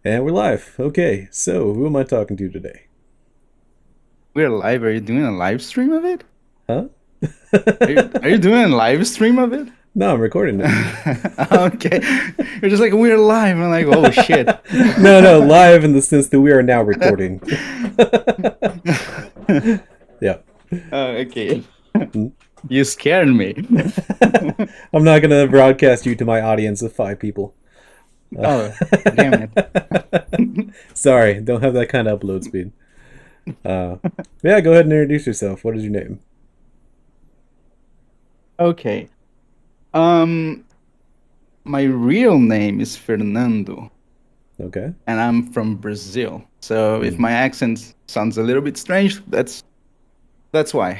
And we're live. Okay, so who am I talking to today? We're live. Are you doing a live stream of it? Huh? Are you doing a live stream of it? No, I'm recording it. Okay. You're just like, we're live. I'm like, oh shit. No, live in the sense that we are now recording. Yeah. Okay. You scared me. I'm not going to broadcast you to my audience of 5 people. Oh, damn it. Sorry, don't have that kind of upload speed. Yeah, go ahead and introduce yourself. What is your name? Okay. Um, my real name is Fernando, Okay. and I'm from Brazil. So if Hmm. my accent sounds a little bit strange, that's why.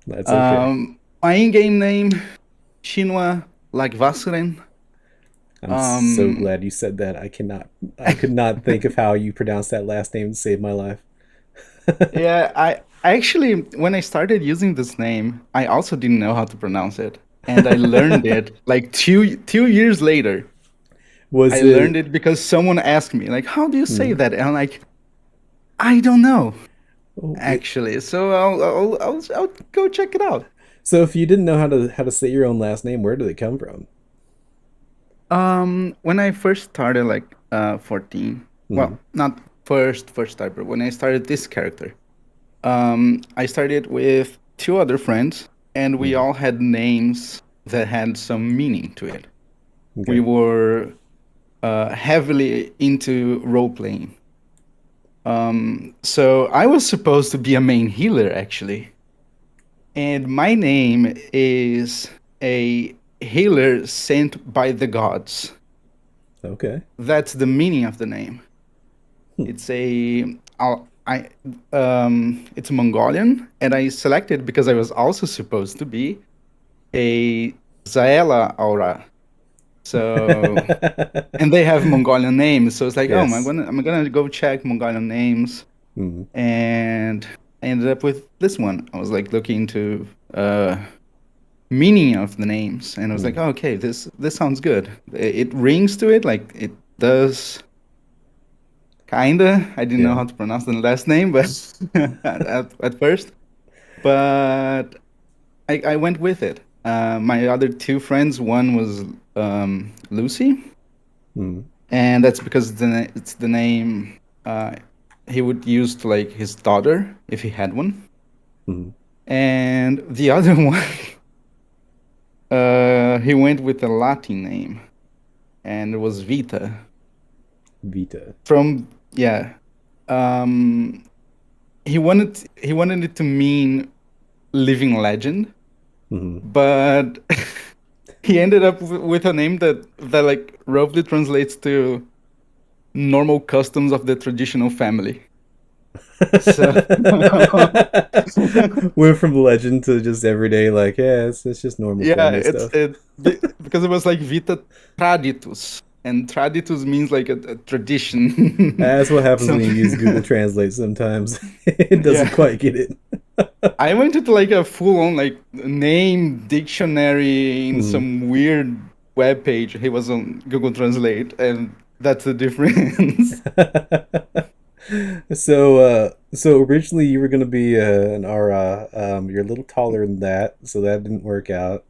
That's okay. My in-game name, Chinua Lkhaggavakstaaturouanointaeen. I'm so Um, glad you said that. I could not think of how you pronounce that last name to save my life. yeah, I actually, when I started using this name, I also didn't know how to pronounce it, and I learned it like two years later. Was I learned it? it because someone asked me, like, "How do you say Hmm. that?" And I'm like, "I don't know, Oh, actually." So I'll go check it out. so if you didn't know how to say your own last name, where did it come from? When I first started, like, 14, Hmm. well, not first start, but when I started this character, I started with two other friends, and we Hmm. all had names that had some meaning to it. We Okay. were heavily into role playing. So I was supposed to be a main healer, actually, and my name is a healer sent by the gods. Okay. That's the meaning of the name. Hmm. It's a I it's Mongolian, and I selected because I was also supposed to be a Zaela aura. So, and they have Mongolian names, so it's like, oh, Yes. I'm gonna go check Mongolian names, Hmm. and I ended up with this one. I was like looking into meaning of the names, and I was like, Hmm. oh, okay, this sounds good. It rings to it, like it does. Kinda. I didn't know Yeah. how to pronounce the last name, but at first. But I went with it. My other two friends, one was Lucy, Hmm. and that's because it's the name he would use to like his daughter if he had one. Hmm. And the other one, he went with a Latin name, and it was Vita. Vita. From yeah, um, he wanted it to mean living legend, Hmm. but he ended up with a name that like roughly translates to normal customs of the traditional family. So Went from legend to just everyday, like, yeah, it's just normal yeah, family stuff. because it was like Vita Traditus, and Traditus means like a tradition. That's what happens So when you use Google Translate sometimes. It doesn't yeah, quite get it. I went into like a full-on like name dictionary in Hmm. some weird web page. He was on Google Translate, and that's the difference. So originally you were gonna be an Ara. You're a little taller than that, so that didn't work out.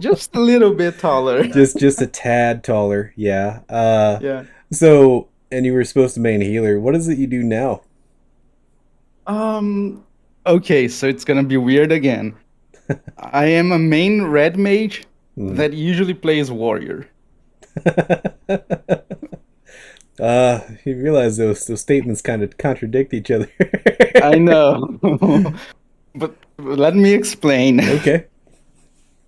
Just a little bit taller. just a tad taller, yeah. Yeah. So and you were supposed to main healer. What is it you do now? Um. Okay, so it's gonna be weird again. I am a main red mage Hmm. that usually plays warrior. You realize those statements kind of contradict each other. I know, but let me explain. Okay.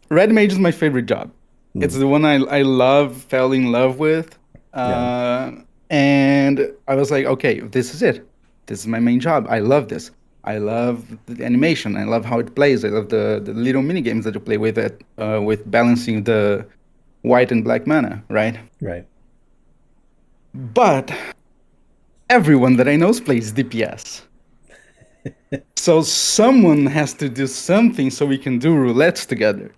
Red mage is my favorite job. It's Hmm. the one I love, fell in love with. Yeah. Uh, and I was like, okay, this is it. This is my main job. I love this. I love the animation. I love how it plays. I love the little mini games that you play with it, with balancing the white and black mana, right? Right. But everyone that I know plays DPS. So someone has to do something so we can do roulettes together.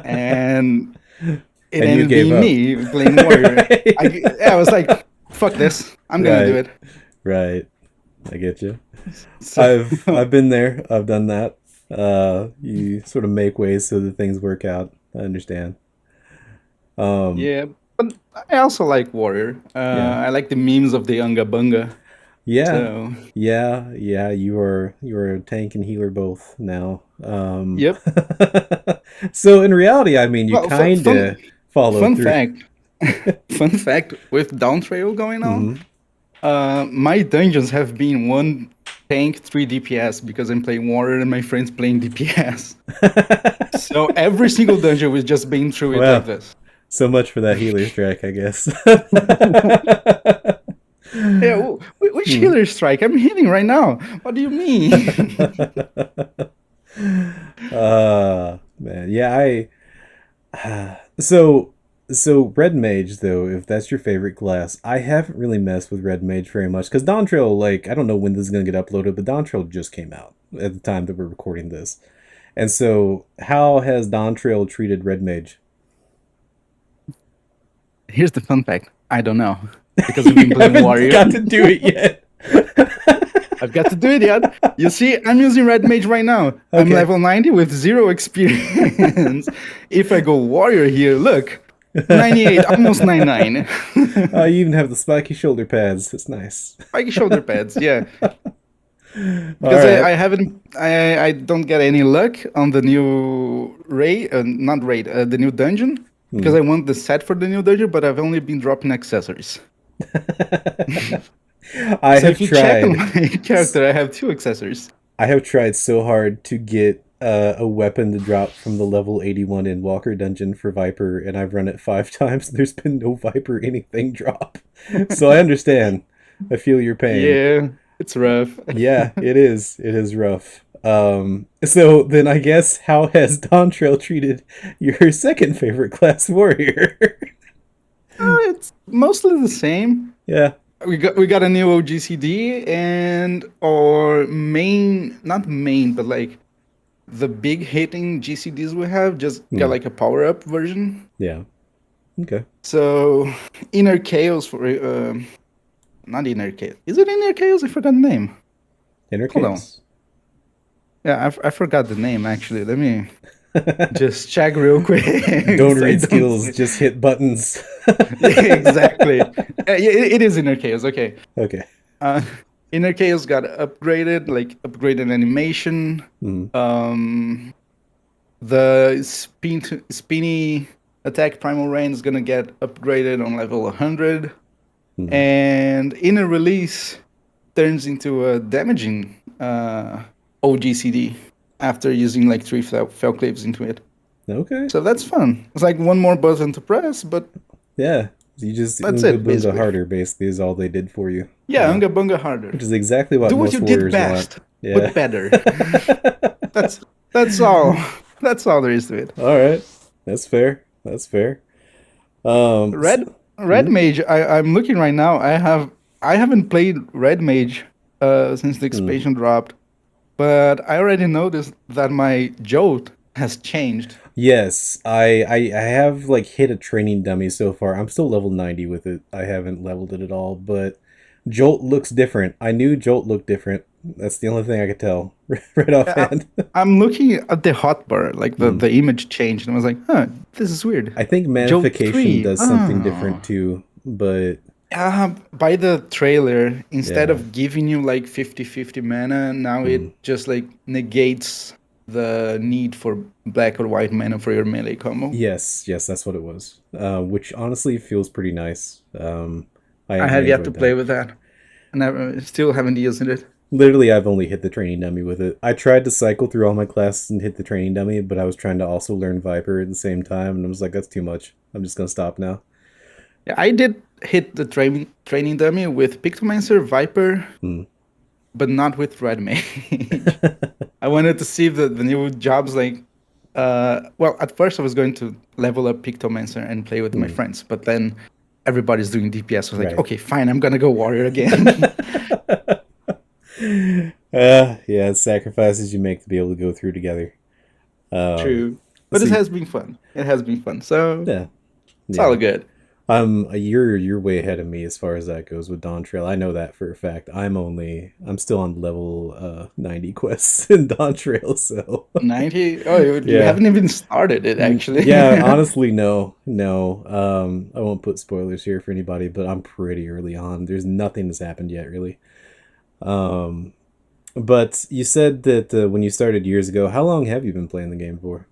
And it And you ended gave being up. me playing warrior. I was like, fuck this. I'm gonna do Right, it. right. I get you. So, I've been there. I've done that. You sort of make ways so that things work out. I understand. Um, yeah, but I also like Warrior. yeah, I like the memes of the Unga Bunga. yeah, So, yeah. You are a tank and healer both now. yep. So in reality, I mean, you Well, kind of follow fun through. fact. Fun fact with Down Trail going on, Hmm. my dungeons have been one tank, 3 DPS because I'm playing Warrior and my friends playing DPS. So every single dungeon we've just been through it like Well, this. so much for that healer strike, I guess. Yeah, which Hmm. healer strike? I'm healing right now. What do you mean? Man, yeah, so Red Mage though, if that's your favorite class, I haven't really messed with Red Mage very much because Dawn Trail, like, I don't know when this is gonna get uploaded, but Dawn Trail just came out at the time that we're recording this. And so how has Dawn Trail treated Red Mage? Here's the fun fact. I don't know because I've You been playing haven't Warrior. got to do it yet. I've got to do it yet. You see, I'm using Red Mage right now. I'm Okay. level 90 with 0 experience. If I go Warrior here, look, 98, almost 99. You even have the spiky shoulder pads. It's nice. Spiky shoulder pads, yeah. All Because right. I don't get any luck on the new raid, not raid, the new dungeon. Because Hmm. I want the set for the new dungeon, but I've only been dropping accessories. I So have if you check on tried. my character, I have 2 accessories. I have tried so hard to get a weapon to drop from the level 81 in Walker Dungeon for Viper, and I've run it 5 times. There's been no Viper anything drop. So I understand. I feel your pain. Yeah, it's rough. Yeah, it is. It is rough. So then I guess how has Dawntrail treated your second favorite class warrior? It's mostly the same. Yeah. We got a new OGCD and our main, not main, but like the big hitting GCDs we have just got Hmm. like a power up version. Yeah. Okay. So inner chaos for not inner chaos. Is it inner chaos? I forgot the name. Inner Hold on. chaos. Yeah, I forgot the name actually. Let me just check real quick. Don't So I read don't skills, say. just hit buttons. Yeah, exactly. Yeah, it is inner chaos. Okay. Okay. Uh, Inner Chaos got upgraded, like upgraded animation. Hmm. Um, the spinny attack primal rain is gonna get upgraded on level 100, Hmm. and inner release turns into a damaging OGCD after using like 3 fell claves into it. Okay. So that's fun. It's like one more button to press, but Yeah. You just that's Oonga it Boonga basically. harder, basically, is all they did for you. Yeah, Unga Bunga harder. Which is exactly what Do what you most did warriors want. best, Yeah. but better. That's that's all. That's all there is to it. All right. That's fair. That's fair. Red Red Hmm? Mage. I'm looking right now. I haven't played Red Mage since the Hmm. expansion dropped, but I already noticed that my jolt has changed. Yes, I have like hit a training dummy so far. I'm still level 90 with it. I haven't leveled it at all, but Jolt looks different. I knew Jolt looked different. That's the only thing I could tell right I, offhand. I'm looking at the hotbar, like Hmm. the image changed, and I was like, huh, this is weird. I think Jolt Manification 3. does something Oh. different too, but By the trailer, instead yeah. of giving you like 50-50 mana, now Hmm. it just like negates the need for black or white mana for your melee combo. Yes, yes, that's what it was. Which honestly feels pretty nice. I I have yet to enjoyed play that. with that, and I still haven't used it. Literally, I've only hit the training dummy with it. I tried to cycle through all my classes and hit the training dummy, but I was trying to also learn Viper at the same time, and I was like, that's too much. I'm just gonna stop now. Yeah, I did hit the training dummy with Pictomancer, Viper, Hmm. but not with Red Mage. I wanted to see if the new jobs like. Well, at first I was going to level up Pictomancer and play with my Hmm. friends, but then everybody's doing DPS. I was like, Right. okay, fine, I'm gonna go warrior again. Yeah, sacrifices you make to be able to go through together. Um, True, but so it has been fun. It has been fun, so yeah, it's all yeah. good. You're way ahead of me as far as that goes with Dawn Trail. I know that for a fact. I'm still on level 90 quests in Dawn Trail, so 90? Oh, you yeah. haven't even started it, actually. Yeah, honestly, no, no. I won't put spoilers here for anybody, but I'm pretty early on. There's nothing that's happened yet, really. Um, but you said that when you started years ago, how long have you been playing the game for?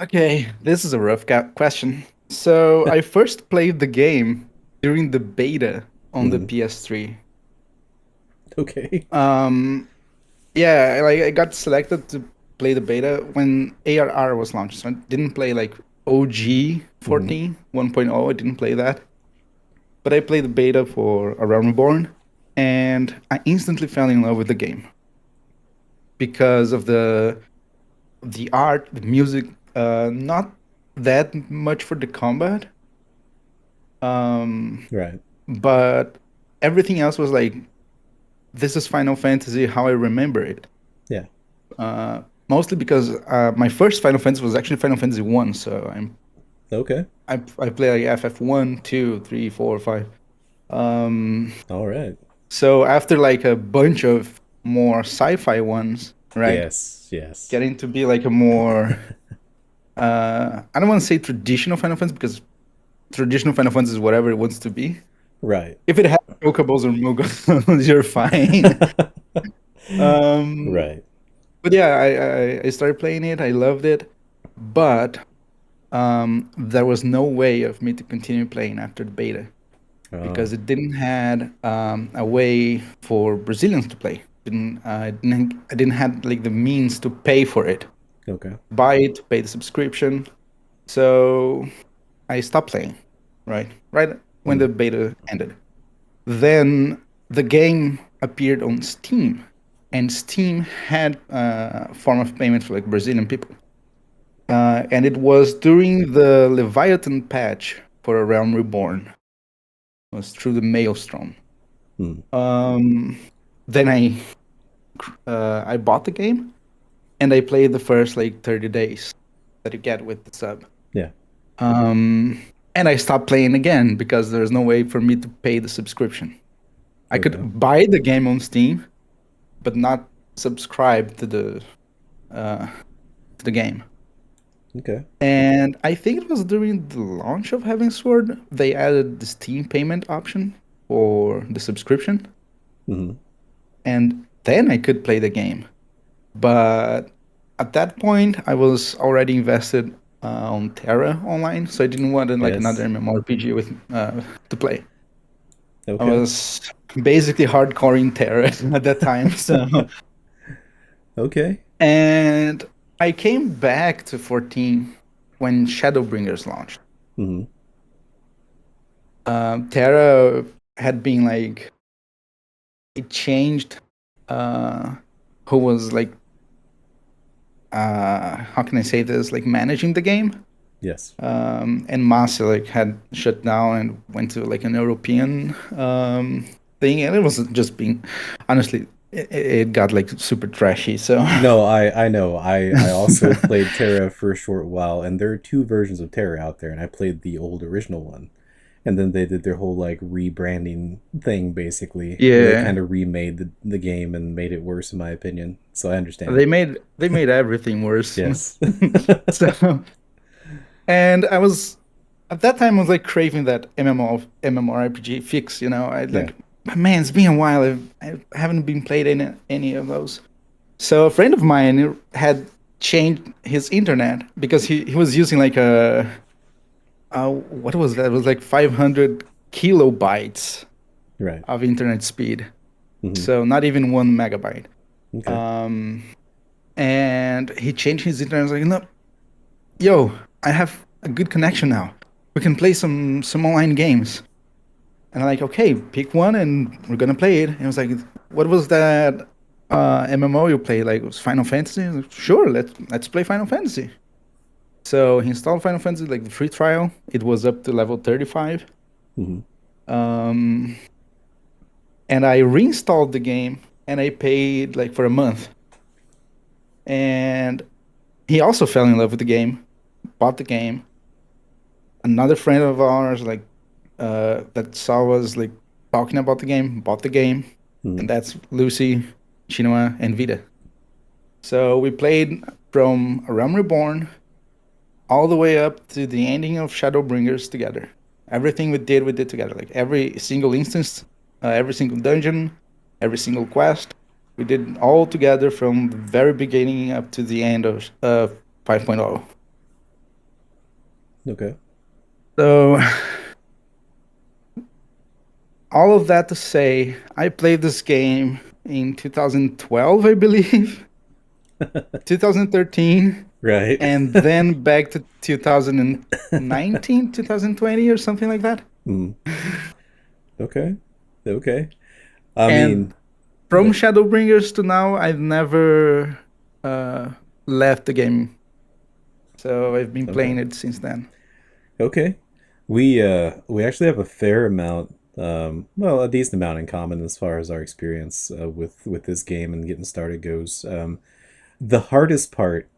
Okay, this is a rough question. So I first played the game during the beta on the Hmm. PS3. Okay. Um, yeah, I got selected to play the beta when ARR was launched. So I didn't play like OG Hmm. 14, 1.0. I didn't play that. But I played the beta for A Realm Reborn, and I instantly fell in love with the game because of the art, the music, not that much for the combat. Um, Right. but everything else was like, this is Final Fantasy how I remember it. Yeah. Uh, Mostly because my first Final Fantasy was actually Final Fantasy 1, so Okay. I play like FF1, 2, 3, 4, 5. Um, All right. so after like a bunch of more sci-fi ones, right, Yes. Yes. getting to be like a more I don't want to say traditional Final Fantasy because traditional Final Fantasy is whatever it wants to be. Right. If it has chocobos or mogos, you're fine. Um, Right. but yeah, I started playing it. I loved it, but there was no way of me to continue playing after the beta Oh. because it didn't had a way for Brazilians to play. I didn't have like the means to pay for it, Okay. buy it, pay the subscription. So I stopped playing, right when Hmm. the beta ended. Then the game appeared on Steam, and Steam had a form of payment for like Brazilian people. And it was during the Leviathan patch for A Realm Reborn. It was through the Maelstrom. Hmm. Um, then I bought the game and I played the first like 30 days that you get with the sub. Yeah. Um, and I stopped playing again because there's no way for me to pay the subscription. I Okay. could buy the game on Steam, but not subscribe uh, to the game. Okay. And I think it was during the launch of Heaven's Sword they added the Steam payment option for the subscription, Hmm. and then I could play the game. But at that point, I was already invested on Terra Online, so I didn't want like another Yes. MMORPG with to play. I Okay. was basically hardcore in Terra at that time. So, Okay. and I came back to 14 when Shadowbringers launched. Hmm. Terra had been like it changed uh, who was like how can I say this, like managing the game. Yes. And Masi like had shut down and went to like an European thing, and it wasn't just being honestly it got like super trashy. So No, I know. I also played Terra for a short while, and there are two versions of Terra out there, and I played the old original one. And then they did their whole like rebranding thing basically, where they yeah, kind of remade the game and made it worse in my opinion. So I understand. they made everything worse. Yes. So and I was at that time I was like craving that MMORPG fix. I Yeah. like man, it's been a while. I haven't been played any of those. So a friend of mine had changed his internet because he was using like what was that? It was like 500 kilobytes Right. of internet speed. Hmm. So not even 1 megabyte. Okay. Um, and he changed his internet. I was like, no, yo, I have a good connection now. We can play some online games. And I'm like, okay, pick one and we're gonna play it. And I was like, what was that MMO you played? Like, it was Final Fantasy? I was like, sure, let's play Final Fantasy. So he installed Final Fantasy, like the free trial. It was up to level 35. Hmm. Um, and I reinstalled the game and I paid like for a month. And he also fell in love with the game, bought the game, another friend of ours that saw us like talking about the game, bought the game, Mm. and that's Lucy, Chinua, and Vita. So we played from A Realm Reborn all the way up to the ending of Shadowbringers together. Everything we did together. Like every single instance, every single dungeon, every single quest, we did all together from the very beginning up to the end of 5.0. Okay. So, all of that to say, I played this game in 2012, I believe, 2013, Right. and then back to 2019, 2020, or something like that. Mm. Okay. Okay. I And mean, from yeah. Shadowbringers to now, I've never uh, left the game. So I've been Okay. playing it since then. Okay. We actually have a fair amount, well, a decent amount in common as far as our experience with this game and getting started goes. The hardest part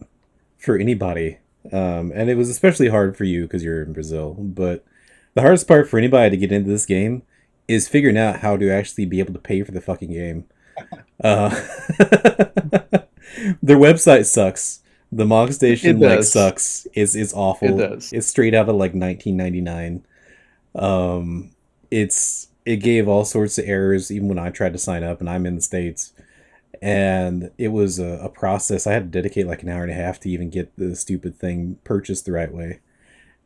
for anybody, and it was especially hard for you because you're in Brazil, but the hardest part for anybody to get into this game is figuring out how to actually be able to pay for the fucking game. Uh, their website sucks. The Mog It Station like does. sucks. It's It awful. does. It's straight out of like 1999. Um, it gave all sorts of errors even when I tried to sign up, and I'm in the states. And it was a process. I had to dedicate like an hour and a half to even get the stupid thing purchased the right way.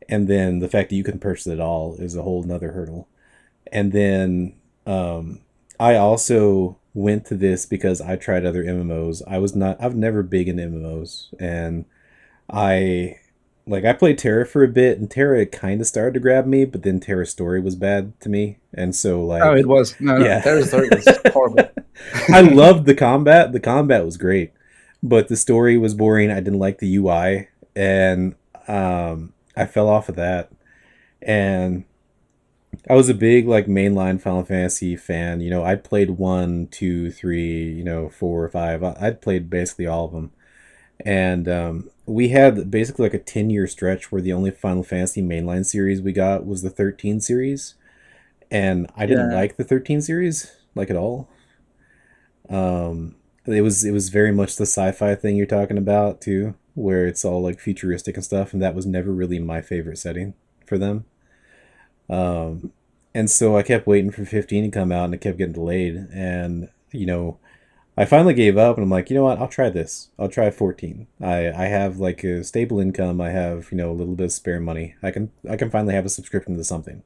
And then the fact that you can purchase it all is a whole nother hurdle. And then I also went to this because I tried other MMOs. I've never big into MMOs, and I I played Terra for a bit, and Terra kind of started to grab me, but then Terra's story was bad to me, and so Oh, it like, was. No, no. yeah, Terra's story was horrible. I loved the combat. The combat was great, but the story was boring. I didn't like the UI, and I fell off of that. And I was a big like mainline Final Fantasy fan. You know, I'd played one, two, three, four or five. I'd played basically all of them, and we had basically like a 10-year stretch where the only Final Fantasy mainline series we got was the 13 series, and I didn't Yeah. like the 13 series like at all. It was very much the sci-fi thing you're talking about too, where it's all like futuristic and stuff, and that was never really my favorite setting for them. Um, and so I kept waiting for 15 to come out, and it kept getting delayed. And I finally gave up, and I'm like, you know what? I'll try this. I'll try 14. I have like a stable income. I have a little bit of spare money. I can finally have a subscription to something.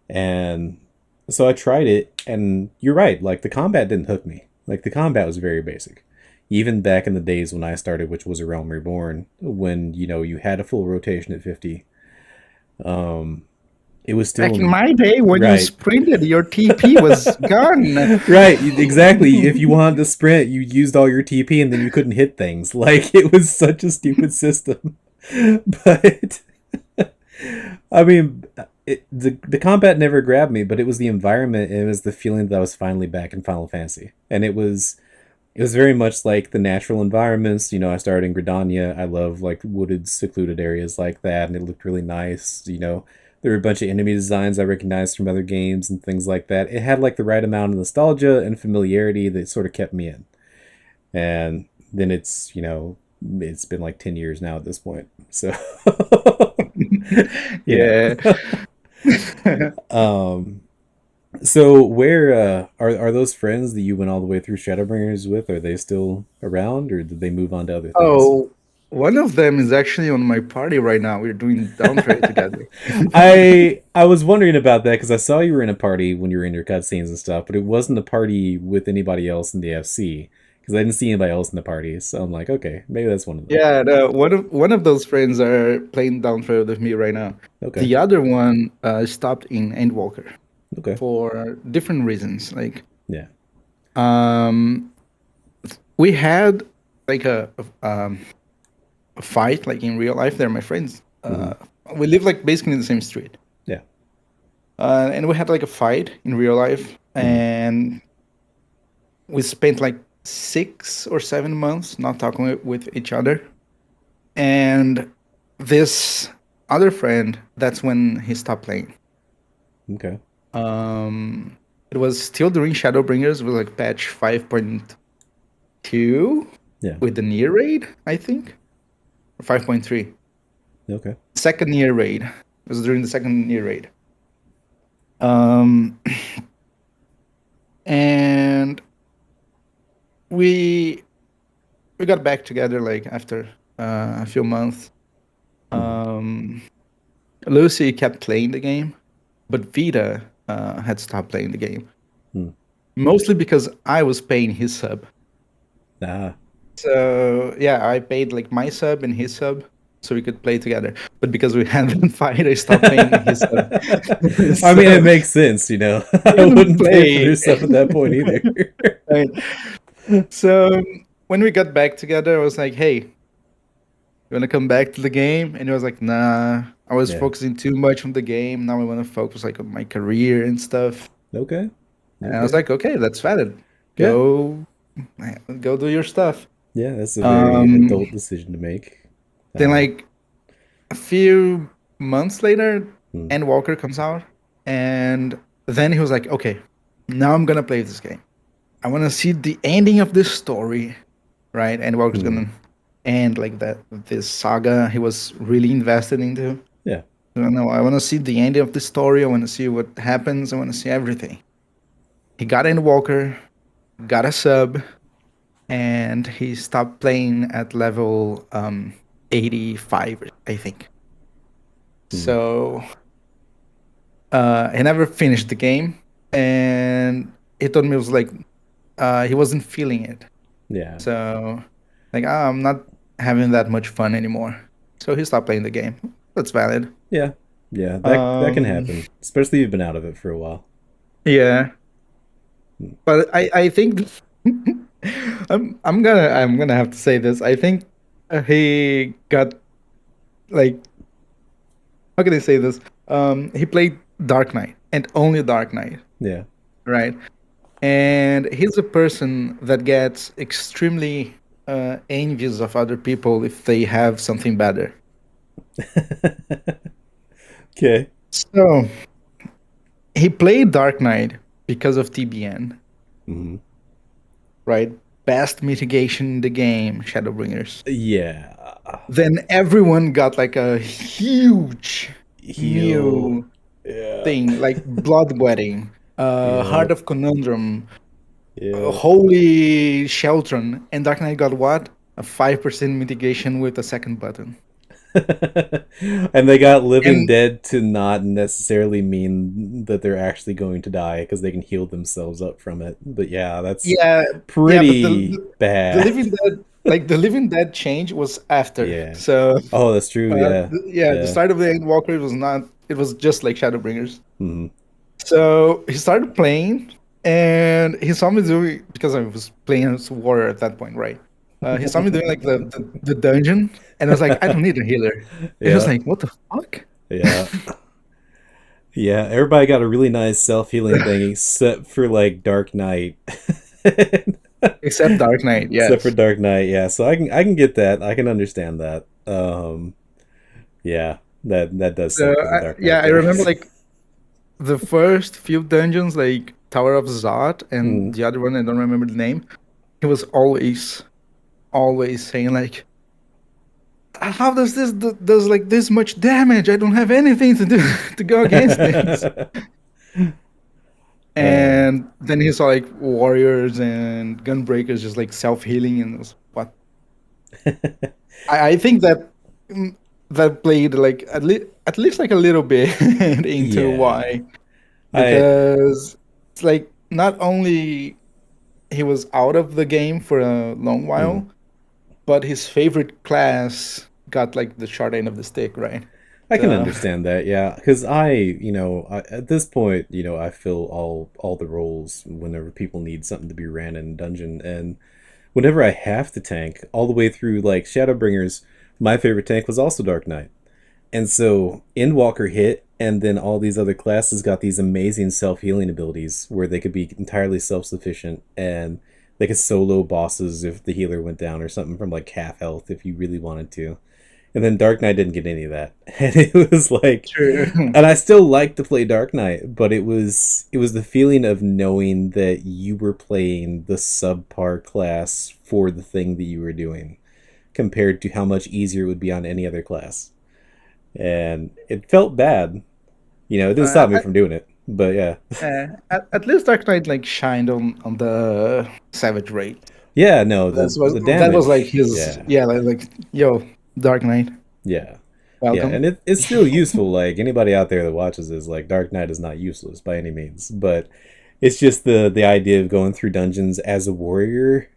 And so I tried it, and you're right. Like the combat didn't hook me. Like the combat was very basic. Even back in the days when I started, which was A Realm Reborn, when you had a full rotation at 50, um, it was Back in still my day, when you right. sprinted, your TP was gone. Right, exactly. If you wanted to sprint, you used all your TP and then you couldn't hit things. Like it was such a stupid system. But I mean, the combat never grabbed me, but it was the environment and it was the feeling that I was finally back in Final Fantasy. And it was very much like the natural environments. I started in Gridania. I love like wooded, secluded areas like that, and it looked really nice. There were a bunch of enemy designs I recognized from other games and things like that. It had like the right amount of nostalgia and familiarity that sort of kept me in. And then it's been like 10 years now at this point. So, you know. Yeah. um, so where are those friends that you went all the way through Shadowbringers with? Are they still around, or did they move on to other things? Oh, one of them is actually on my party right now. We're doing down trade together. I was wondering about that because I saw you were in a party when you were in your cutscenes and stuff, but it wasn't a party with anybody else in the FC because I didn't see anybody else in the party. So I'm like, okay, maybe that's one of them. Yeah, no, one of those friends are playing down trade with me right now. Okay, The other one stopped in Endwalker okay, for different reasons. Like, yeah, um, we had like a fight like in real life. They're my friends. hmm, We live like basically in the same street. yeah, And we had like a fight in real life, hmm, and we spent like 6 or 7 months not talking with each other. And this other friend, that's when he stopped playing. Okay. It was still during Shadowbringers with like patch 5.2 Yeah. with the near raid, I think, or 5.3. Okay. Second near raid. It was during the second near raid. Um, and we got back together like after a few months. Lucy kept playing the game, but Vita had stopped playing the game. Mostly because I was paying his sub. Ah. So yeah, I paid like my sub and his sub so we could play together. But because we had that fight, I stopped paying his sub. I mean, it So makes sense, you know. we I couldn't wouldn't pay for play. their stuff at that point either. Right. So when we got back together, I was like, "Hey, you want to come back to the game?" And he was like, "Nah, I was Yeah. focusing too much on the game. Now I want to focus like on my career and stuff." Okay. And I was Okay. like, "Okay, that's valid. Yeah. Go, go do your stuff." Yeah, that's a very Um, adult decision to make. then like a few months later, Hmm. Endwalker comes out, and then he was like, "Okay, now I'm gonna play this game. I want to see the ending of this story, right? Endwalker's gonna end like that. This saga he was really invested into. Yeah. No, I want to see the ending of the story. I want to see what happens. I want to see everything." He got Endwalker, got a sub, and he stopped playing at level 85, I think. So he never finished the game, and he told me it was like he wasn't feeling it. Yeah. So like I'm not having that much fun anymore. So he stopped playing the game. That's valid. Yeah. Yeah. That can Um, happen, especially if you've been out of it for a while. yeah, but I think I'm gonna have to say this. I think he got like, how can I say this? He played Dark Knight and only Dark Knight, Yeah. right? And he's a person that gets extremely envious of other people if they have something better. Okay. So he played Dark Knight because of TBN, right? Best mitigation in the game, Shadowbringers. Yeah. Then everyone got like a huge Heal. new Yeah. thing, like Blood Wedding, Yeah. Heart of Conundrum, Yeah. Holy Sheltron, and Dark Knight got what? A 5% mitigation with a second button. And they got living And dead to not necessarily mean that they're actually going to die because they can heal themselves up from it. But yeah, that's yeah, yeah, but pretty the bad. Living Dead, like the Living Dead change was after. Yeah. So Oh, that's true. Yeah. yeah, the Yeah. start of the Endwalker was not. It was just like Shadowbringers. Mhm. So he started playing, and he saw me doing, because I was playing as warrior at that point, right? He saw me doing like the dungeon, and I was like, I don't need a healer. And he was Yeah. like, what the fuck? Yeah. Yeah. Everybody got a really nice self-healing thing except for like Dark Knight. Except Dark Knight, Except for yes. Dark Knight, yeah. So I can get that. I can understand that. Yeah, that does So suck for the Dark yeah, Knight I there. remember like the first few dungeons, like Tower of Zod, and Mm. the other one I don't remember the name. He was always saying like, how does this does like this much damage? I don't have anything to do to go against this. uh, And then he saw like warriors and gunbreakers just like self healing, and it was what I think that that played like at least like a little bit into yeah, why, I because it's like not only he was out of the game for a long mm, while, but his favorite class got like the short end of the stick, right? I can So understand that. Yeah, because at this point, I fill all the roles whenever people need something to be ran in dungeon, and whenever I have to tank all the way through like Shadowbringers, my favorite tank was also Dark Knight. And so Endwalker hit, and then all these other classes got these amazing self healing abilities where they could be entirely self sufficient and they could solo bosses if the healer went down or something from like half health if you really wanted to. And then Dark Knight didn't get any of that. And it was like, True. and I still like to play Dark Knight, but it was the feeling of knowing that you were playing the subpar class for the thing that you were doing compared to how much easier it would be on any other class. And it felt bad. It didn't stop me I, from doing it. But yeah. at least Dark Knight like shined on the savage rate. Yeah, no, Was the that was like damage. his, Yeah. yeah, like yo, Dark Knight, Yeah. Yeah, welcome. and it's still useful. Like anybody out there that watches this, like Dark Knight is not useless by any means, but it's just the idea of going through dungeons as a warrior,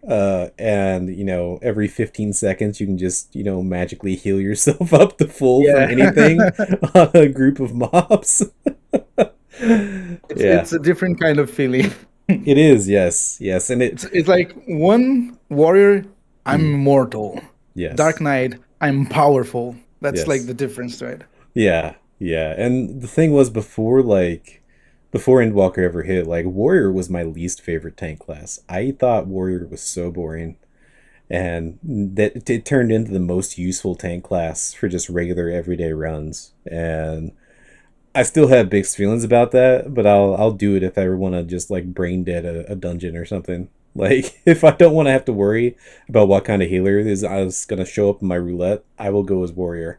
and every 15 seconds you can just magically heal yourself up to full from Yeah. anything on a group of mobs. Yeah, It's a different kind of feeling. it is. Yes, yes, and It's like one warrior, I'm mm, immortal. Dark yes, Knight, I'm powerful. That's like yes. the difference, right? Yeah, yeah. And the thing was before Endwalker ever hit, like Warrior was my least favorite tank class. I thought Warrior was so boring, and that it turned into the most useful tank class for just regular everyday runs. And I still have mixed feelings about that, but I'll do it if I ever want to just like brain dead a dungeon or something. Like if I don't want to have to worry about what kind of healer is I was gonna show up in my roulette, I will go as Warrior.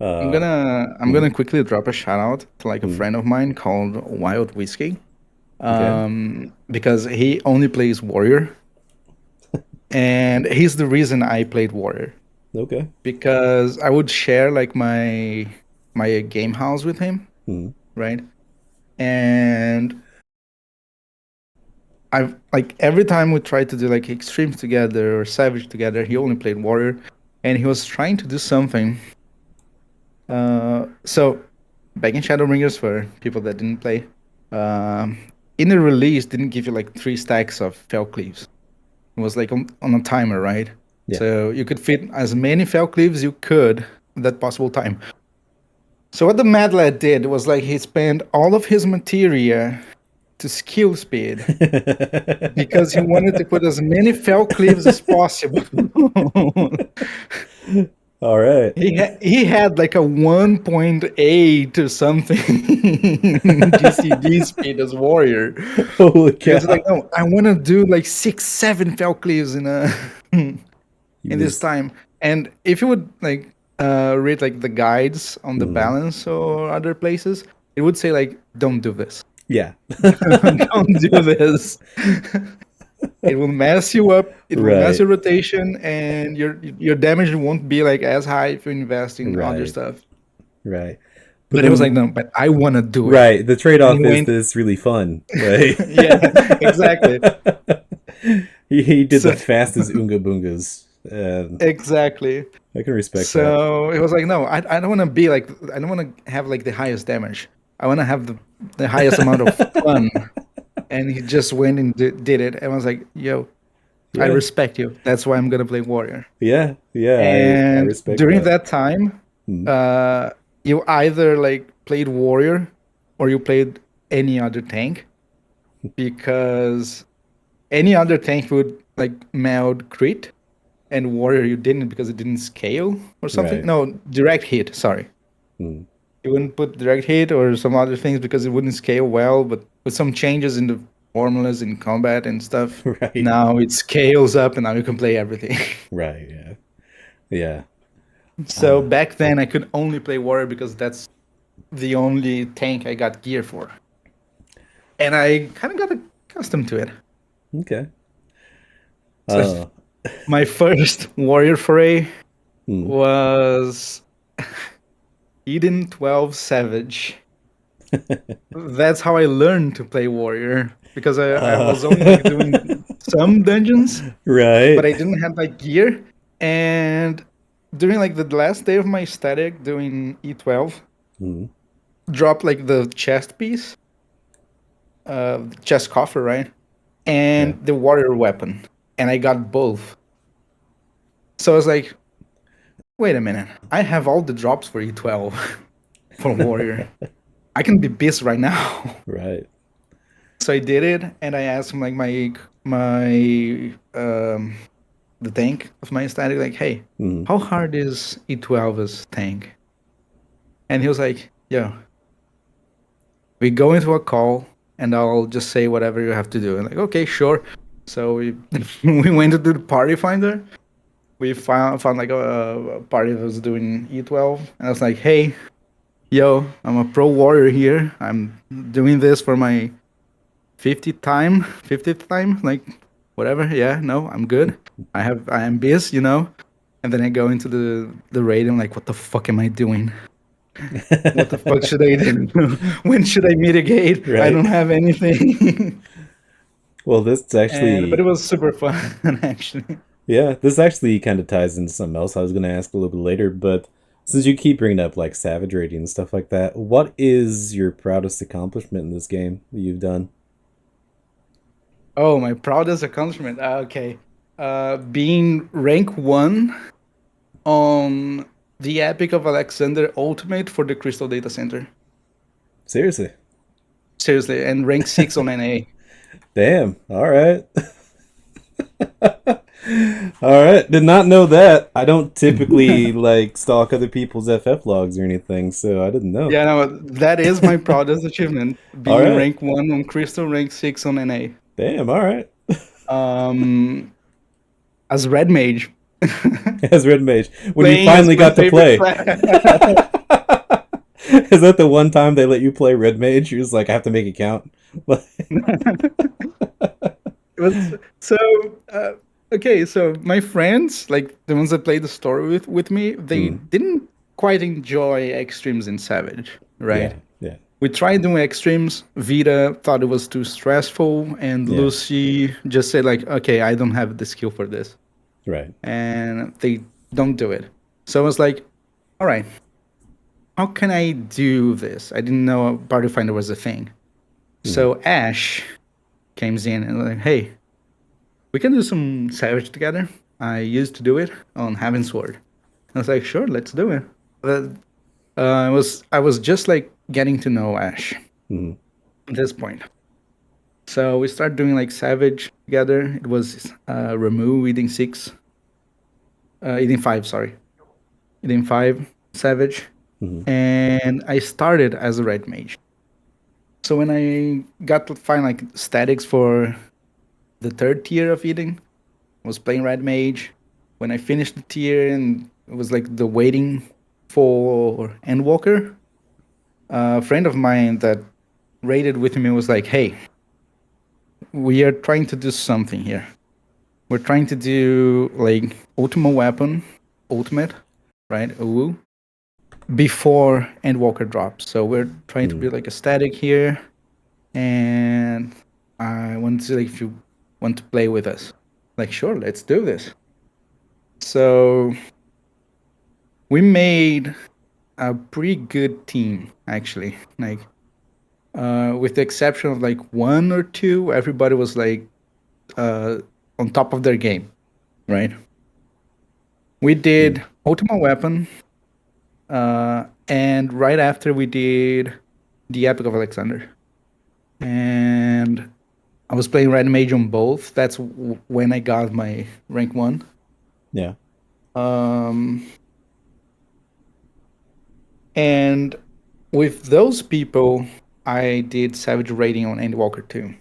Uh, I'm hmm, gonna quickly drop a shout out to like a hmm, friend of mine called Wild Whiskey. okay. Because he only plays warrior, and he's the reason I played warrior. Okay. Because I would share like my game house with him, Hmm. right? And I've like every time we tried to do like extremes together or savage together, he only played warrior, and he was trying to do something. So back in Shadowbringers for people that didn't play, um, in the release didn't give you like 3 stacks of fell cleaves. It was like on a timer, right? Yeah. So you could fit as many fell cleaves you could at that possible time. So what the mad lad did was like he spent all of his materia to skill speed because he wanted to put as many fell cleaves as possible. All right. He had like a 1.8 or something GCD speed as warrior Holy because like cow. no, I want to do like 6 7 fell cleaves in a He in this was. time. And if you would like read like the guides on the Mhm. balance or other places, it would say like don't do this. Yeah. Don't do this. It will mess you up. It will mess Right. your rotation, and your damage won't be like as high if you invest in other Right. stuff. Right. But But it was like then, no, but I want to do it. right, the And trade-off he is went, that it's really fun. Like, yeah, exactly. he did So the fastest Oonga Boongas, and exactly. I can respect that. So it was like no, I don't want to be like I don't want to have like the highest damage. I want to have the highest amount of fun. And he just went and did it. And I was like, yo, I Yeah. respect you. That's why I'm gonna play warrior. Yeah. Yeah. I And respect during that. that time, Hmm. uh, you either like played warrior or you played any other tank because any other tank would like meld crit and warrior you didn't because it didn't scale or something. Right. No, direct hit. Sorry, Hmm. you wouldn't put direct hit or some other things because it wouldn't scale well. But with some changes in the formulas in combat and stuff, Right. now it scales up and now you can play everything. Right. Yeah. Yeah. So Uh, back then I could only play warrior because that's the only tank I got gear for. And I kind of got accustomed to it. okay. So Uh, my first warrior foray hmm. was Eden 12 Savage. That's how I learned to play warrior because I Uh, was only like doing some dungeons, but right. I didn't have like gear. And during like the last day of my static doing E12, Hmm. dropped like the chest piece, chest coffer, right? And Yeah. the warrior weapon. And I got both. So I was like, wait a minute. I have all the drops for E12 for warrior. I can be beast right now. Right. So I did it, and I asked him like my the tank of my static, like, hey, Mhm. how hard is E12's tank? And he was like, yo, we go into a call and I'll just say whatever you have to do. And like, okay, sure. So we we went to do the party finder. We found like a party that was doing E12, and I was like, hey, yo, I'm a pro warrior here. I'm doing this for my 50th time, like whatever. Yeah, no, I'm good. I am biz, you know. And then I go into the raid. And I'm like, what the fuck am I doing? What the fuck should I do? When should I mitigate? I Right. don't have anything. Well, this And but it actually, was super fun actually. yeah, this actually kind of ties into something else I was going to ask a little bit later. But since you keep bringing up like Savage rating and stuff like that, what is your proudest accomplishment in this game that you've done? Oh, my proudest accomplishment. Okay. Being rank 1 on the Epic of Alexander Ultimate for the Crystal Data Center. Seriously. Seriously, and rank 6 on NA. Damn. All right. All right. Did not know that. I don't typically like stalk other people's FF logs or anything, so I didn't know. Yeah, no, that is my proudest achievement. All Being right. rank 1 on Crystal, rank 6 on NA. Damn. All right. Um, as Red Mage. As Red Mage, when you Playing as finally my got to favorite play. class. Is that the one time they let you play Red Mage? You was like, I have to make it count. It was so okay. So my friends, like the ones that played the story with me, they Hmm. didn't quite enjoy extremes in Savage, right? Yeah. Yeah. We tried doing extremes. Vita thought it was too stressful, and Yeah. Lucy just said like, "Okay, I don't have the skill for this," Right. and they don't do it. So I was like, "All right, how can I do this?" I didn't know Party Finder was a thing. Hmm. So Ash comes in and like, "Hey, we can do some Savage together. I used to do it on Heaven's Sword." I was like, sure, let's do it. But I was just like getting to know Ash Hmm. at this point. So we started doing like Savage together. It was Ramu eating 6, eating 5, sorry, eating 5 Savage, Hmm. and I started as a Red Mage. So when I got to find like statics for the third tier of eating, I was playing Red Mage. When I finished the tier and it was like the waiting for Endwalker, a friend of mine that raided with me was like, "Hey, we are trying to do something here. We're trying to do like Ultimate Weapon, Ultimate, right? Ooh, before Endwalker drops. So we're trying to Hmm. build like a static here, and I want to see like, if you want to play with us. Like, sure, let's do this." So we made a pretty good team actually. Like, with the exception of like one or two, everybody was like uh, on top of their game, right? We Hmm. did Ultimate Weapon, and right after we did the Epic of Alexander, and I was playing Red Mage on both. That's when I got my rank 1. Yeah. Um, and with those people, I did Savage rating on Endwalker too.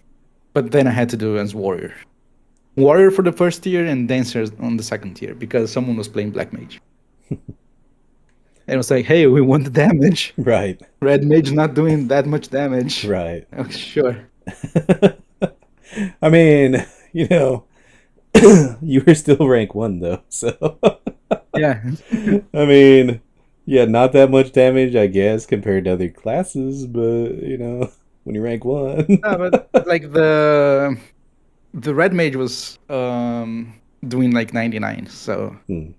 But then I had to do it as Warrior. Warrior for the first tier and Dancer on the second tier because someone was playing Black Mage. And it was like, hey, we want the damage. Right. Red Mage not doing that much damage. Right. Oh, sure. I mean, you know, you were still rank one though, so Yeah. I mean, yeah, not that much damage, I guess, compared to other classes, but when you rank one. But like the Red Mage was doing like 99, so Hmm.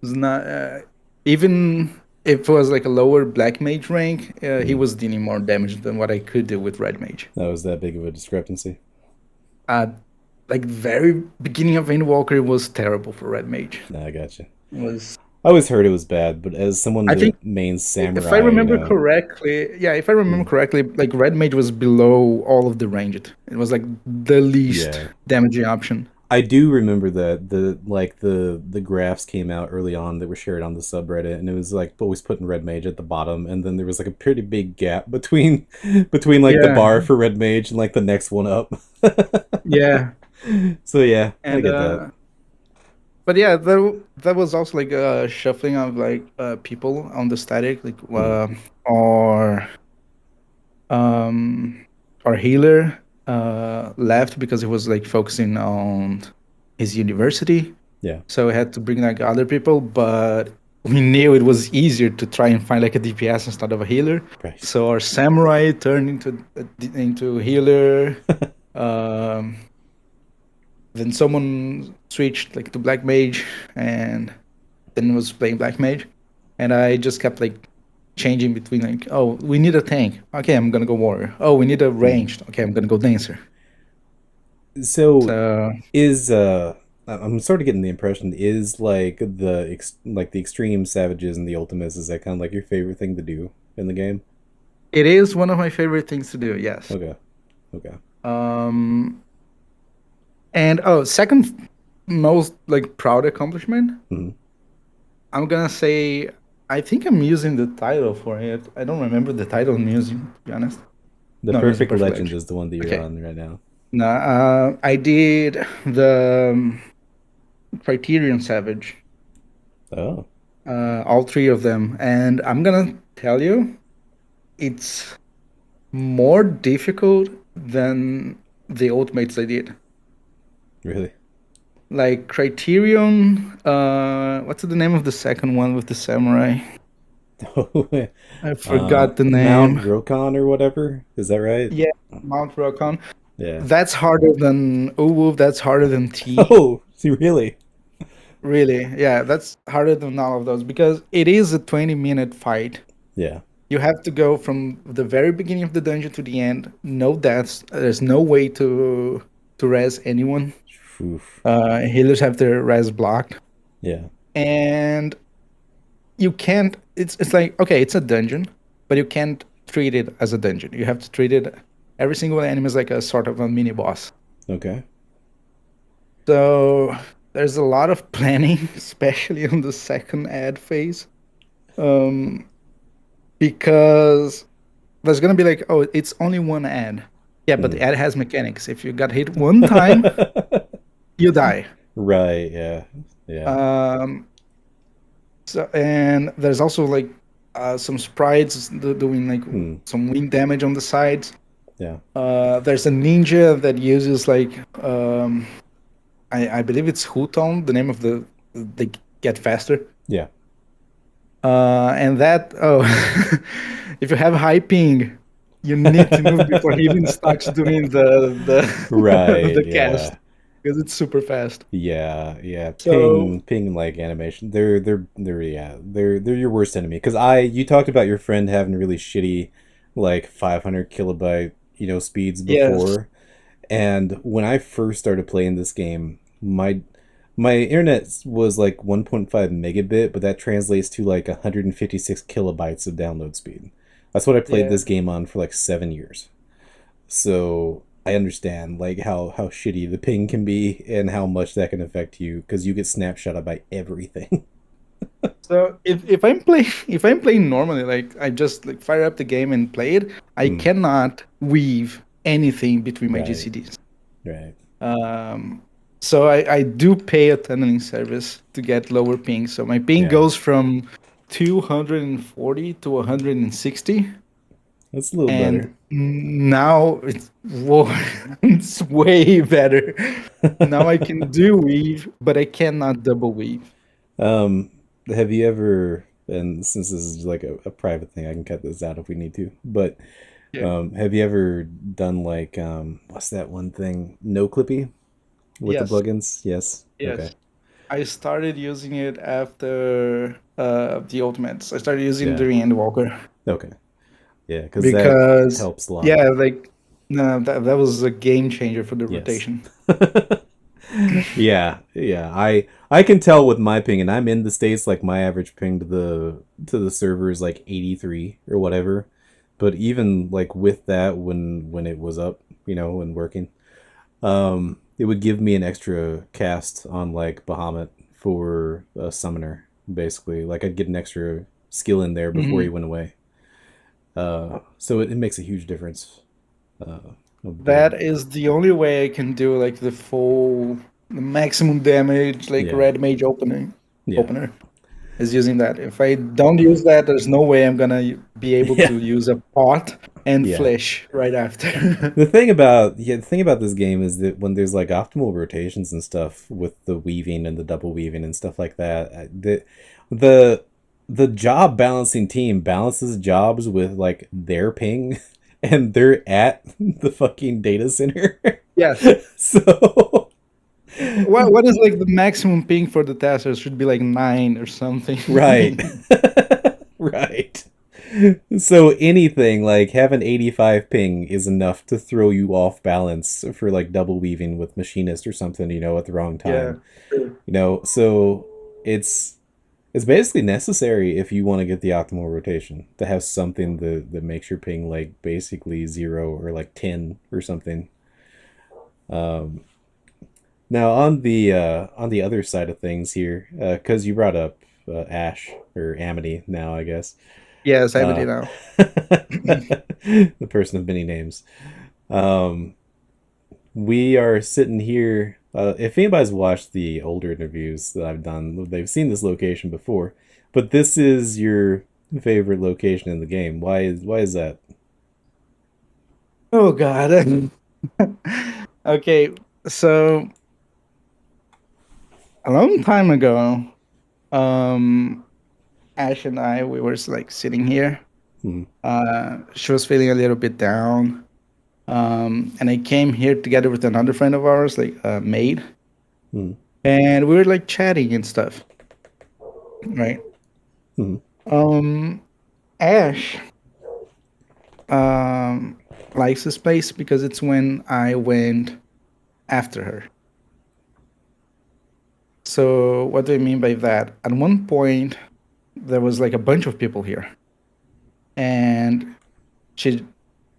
it's not even if it was like a lower Black Mage rank, he Hmm. was dealing more damage than what I could do with Red Mage. That was that big of a discrepancy. Uh, like very beginning of Endwalker was terrible for Red Mage. Nah, I gotcha. It was I always heard it was bad, but as someone I the think main if I samurai, remember correctly, yeah, if I remember hmm, correctly, like Red Mage was below all of the ranged. It was like the least yeah, damaging option. I do remember that the graphs came out early on that were shared on the subreddit, and it was like always putting Red Mage at the bottom, and then there was like a pretty big gap between between like the Yeah, bar for Red Mage and like the next one up. yeah, So yeah, I and get that. but yeah, that was also like a shuffling of like people on the static, like Hmm. or um our healer left because he was like focusing on his university, Yeah, so we had to bring like other people, but we knew it was easier to try and find like a DPS instead of a healer, right. so our samurai turned into healer. um then someone switched like to black mage, and then was playing black mage, and I just kept like changing between like, oh, we need a tank, okay, I'm gonna go warrior. Oh, we need a Hmm. ranged, okay, I'm gonna go dancer. So So is I'm sort of getting the impression is like like the extreme savages and the ultimates, is that kind of like your favorite thing to do in the game? it is one of my favorite things to do, yes. Okay, okay. um and oh, second most like proud accomplishment, Hmm. I'm gonna say, I think I'm using the title for it. I don't remember the title I'm using, to be honest. The No, I'm using perfect perfect legend legend. is the one that you're Okay. on right now. No, I did the Criterion Savage, Oh, all three of them, and I'm gonna tell you, it's more difficult than the ultimates I did. really? Like Criterion, what's the name of the second one with the samurai? I forgot the Mount name. Rokon or whatever. Is that right? Yeah, Mount Rokon. Yeah. That's harder than Uwu. That's harder than T. Oh, see, really? Really, yeah, that's harder than all of those because it is a 20-minute fight. Yeah. You have to go from the very beginning of the dungeon to the end. No deaths. There's no way to res anyone. Oof. Healers have their res blocked, Yeah. and you can't. It's like, okay, it's a dungeon, but you can't treat it as a dungeon. You have to treat it, every single enemy is like a sort of a mini boss. Okay. So there's a lot of planning, especially on the second ad phase, um, because there's gonna be like, oh, it's only one ad. Yeah, but the Hmm. ad has mechanics. If you got hit one time, you die. Right. Yeah. Yeah. Um, so, and there's also like some sprites doing like Hmm. some wind damage on the sides. Yeah. There's a ninja that uses like I believe it's Huton, the name of the they get faster. Yeah. And that, oh, if you have high ping, you need to move before he even starts doing the Right. the cast Yeah. because it's super fast. Yeah, yeah. So Ping like animation. They're yeah. They're your worst enemy. Cause you talked about your friend having really shitty like 500 kilobyte, speeds yes, before. And when I first started playing this game, my internet was like 1.5 megabit, but that translates to like 156 kilobytes of download speed. That's what I played yeah. this game on for like 7 years. So I understand like how shitty the ping can be and how much that can affect you because you get snapshotted by everything. So if I'm playing normally, like I just like fire up the game and play it, I Hmm. cannot weave anything between my Right. GCDs. Right. Um, so I do pay a tunneling service to get lower ping. So my ping Yeah. goes from 240 to 160, That's a little and better. now it's whoa, it's way better. Now I can do weave, but I cannot double weave. um, have you ever, and since this is like a private thing, I can cut this out if we need to, but Yeah. have you ever done like what's that one thing? No clippy with the Yes. plugins? Yes. Okay. Yes. I started using it after the ultimates. I started using Yeah. the Endwalker Okay. Yeah, because that because helps a lot. yeah, like no, that was a game changer for the Yes. rotation. Yeah, yeah. I can tell with my ping, and I'm in the States, like my average ping to the server is like 83 or whatever. But even like with that when it was up, and working, it would give me an extra cast on like Bahamut for a summoner, basically. Like I'd get an extra skill in there before he Mhm. went away. So it makes a huge difference. Of build. That is the only way I can do like the maximum damage, like Yeah, Red Mage yeah, opener is using that. If I don't use that, there's no way I'm gonna be able yeah, to use a pot and yeah. flesh right after. The thing about this game is that when there's like optimal rotations and stuff with the weaving and the double weaving and stuff like that, the the job balancing team balances jobs with like their ping, and they're at the fucking data center. Yes. So What is like the maximum ping for the testers should be like 9 or something. right, right. So anything like have an 85 ping is enough to throw you off balance for like double weaving with machinist or something, at the wrong Yeah. time. True. So it's it's basically necessary if you want to get the optimal rotation to have something that makes your ping like basically 0 or like 10 or something. Um, Now on the other side of things here, because you brought up Ash or Amity now, I guess. Yes, I have Uh, it now. the person of many names. Um, we are sitting here. If anybody's watched the older interviews that I've done, they've seen this location before. But this is your favorite location in the game. Why is that? Oh God. Okay, so a long time ago, um, Ash and I we were like sitting here. Hmm. She was feeling a little bit down. And I came here together with another friend of ours, like Maid, Hmm. and we were like chatting and stuff, right? Hmm. Um, Ash um likes this place because it's when I went after her. So what do I mean by that? At one point, there was like a bunch of people here, and she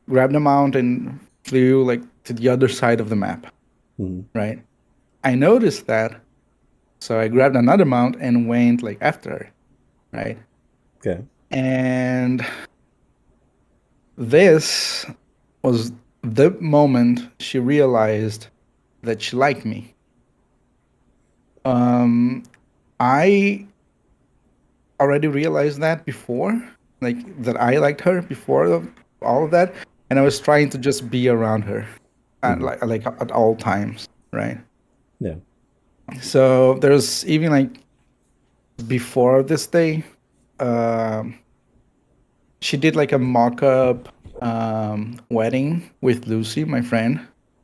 grabbed a mount and flew like to the other side of the map, Hmm. right? I noticed that, so I grabbed another mount and went like after her, right? Okay. And this was the moment she realized that she liked me. Um, I already realized that before, like that I liked her before all of that, and I was trying to just be around her, Hmm. like at all times, right? Yeah. So there's even like before this day, um, she did like a mock-up wedding with Lucy, my friend,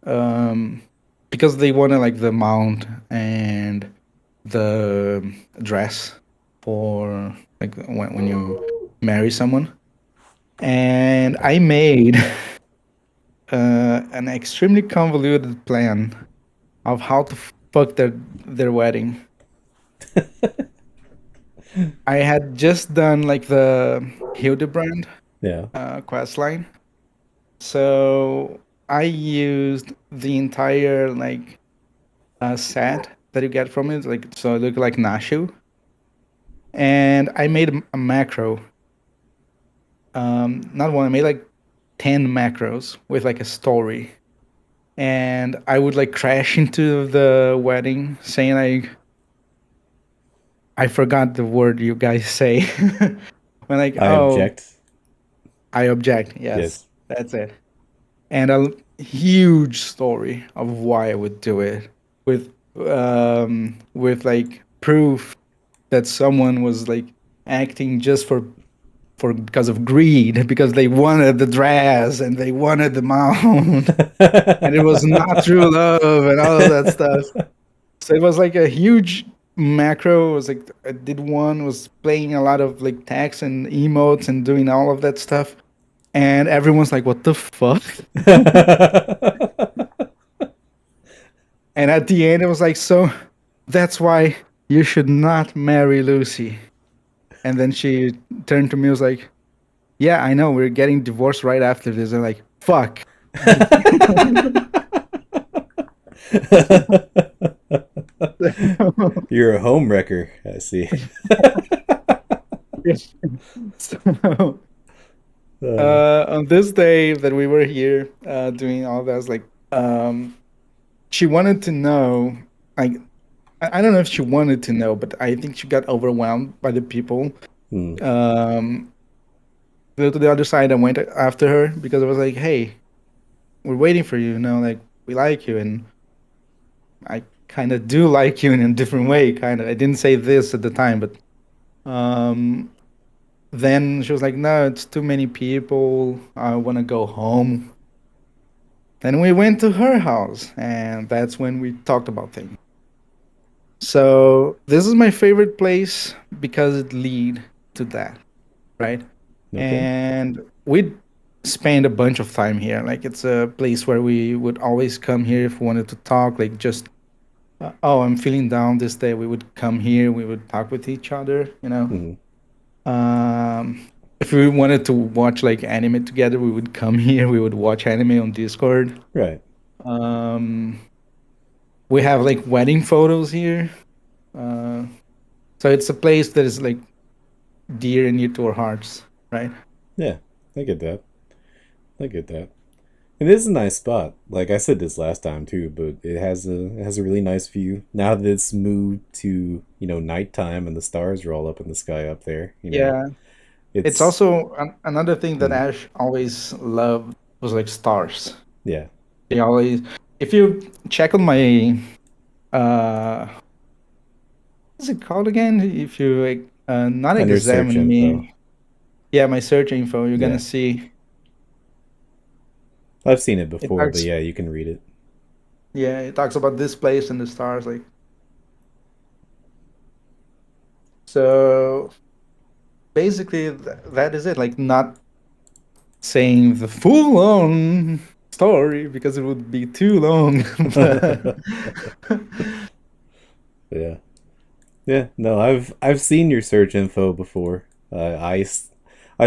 um, because they wanted like the mount and the dress for like when you marry someone. And I made an extremely convoluted plan of how to fuck their wedding. I had just done like the Hildebrand Yeah. quest line. So I used the entire like set that you get from it, like so it looked like Nashu, and I made a macro. Not one, I made like 10 macros with like a story, and I would like crash into the wedding saying like I forgot the word you guys say. When like I oh object. I object, yes, Yes. that's it. And a huge story of why I would do it with like proof that someone was like acting just for because of greed, because they wanted the dress and they wanted the mount, and it was not true love and all of that stuff. So it was like a huge macro. It was like I did one was playing a lot of like text and emotes and doing all of that stuff, and everyone's like, "What the fuck?" And at the end, it was like, so that's why you should not marry Lucy. And then she turned to me, was like, yeah, I know, we're getting divorced right after this. And like, fuck. You're a home wrecker, I see. So, Uh, on this day that we were here doing all that, like, she wanted to know, like, I don't know if she wanted to know, but I think she got overwhelmed by the people. hmm, Um, to the other side, I went after her because I was like, "Hey, we're waiting for you. You know, like we like you, and I kind of do like you in a different way. Kind of. I didn't say this at the time, but um, then she was like, "No, it's too many people. I want to go home." Then we went to her house, and that's when we talked about things. So this is my favorite place because it lead to that, right? okay. And we spend a bunch of time here. Like it's a place where we would always come here if we wanted to talk. Like just oh, I'm feeling down this day. We would come here. We would talk with each other. You know, Hmm, if we wanted to watch like anime together, we would come here. We would watch anime on Discord. right. Um, we have like wedding photos here. Uh, so it's a place that is like dear and near to our hearts, right? Yeah, I get that. I get that. It is a nice spot. Like I said this last time too, but it has a really nice view. Now that it's moved to, nighttime and the stars are all up in the sky up there, Yeah. It's it's also another thing that mm, Ash always loved was like stars. yeah, He always, if you check on my, what's it called again? If you like, not under search examine info. me, yeah, my search info, you're gonna Yeah. see I've seen it it before, but talks. yeah, you can read it. Yeah, it talks about this place and the stars. Like so, basically, that is it. Like not saying the full on story because it would be too long, but Yeah. Yeah, no, I've seen your search info before. I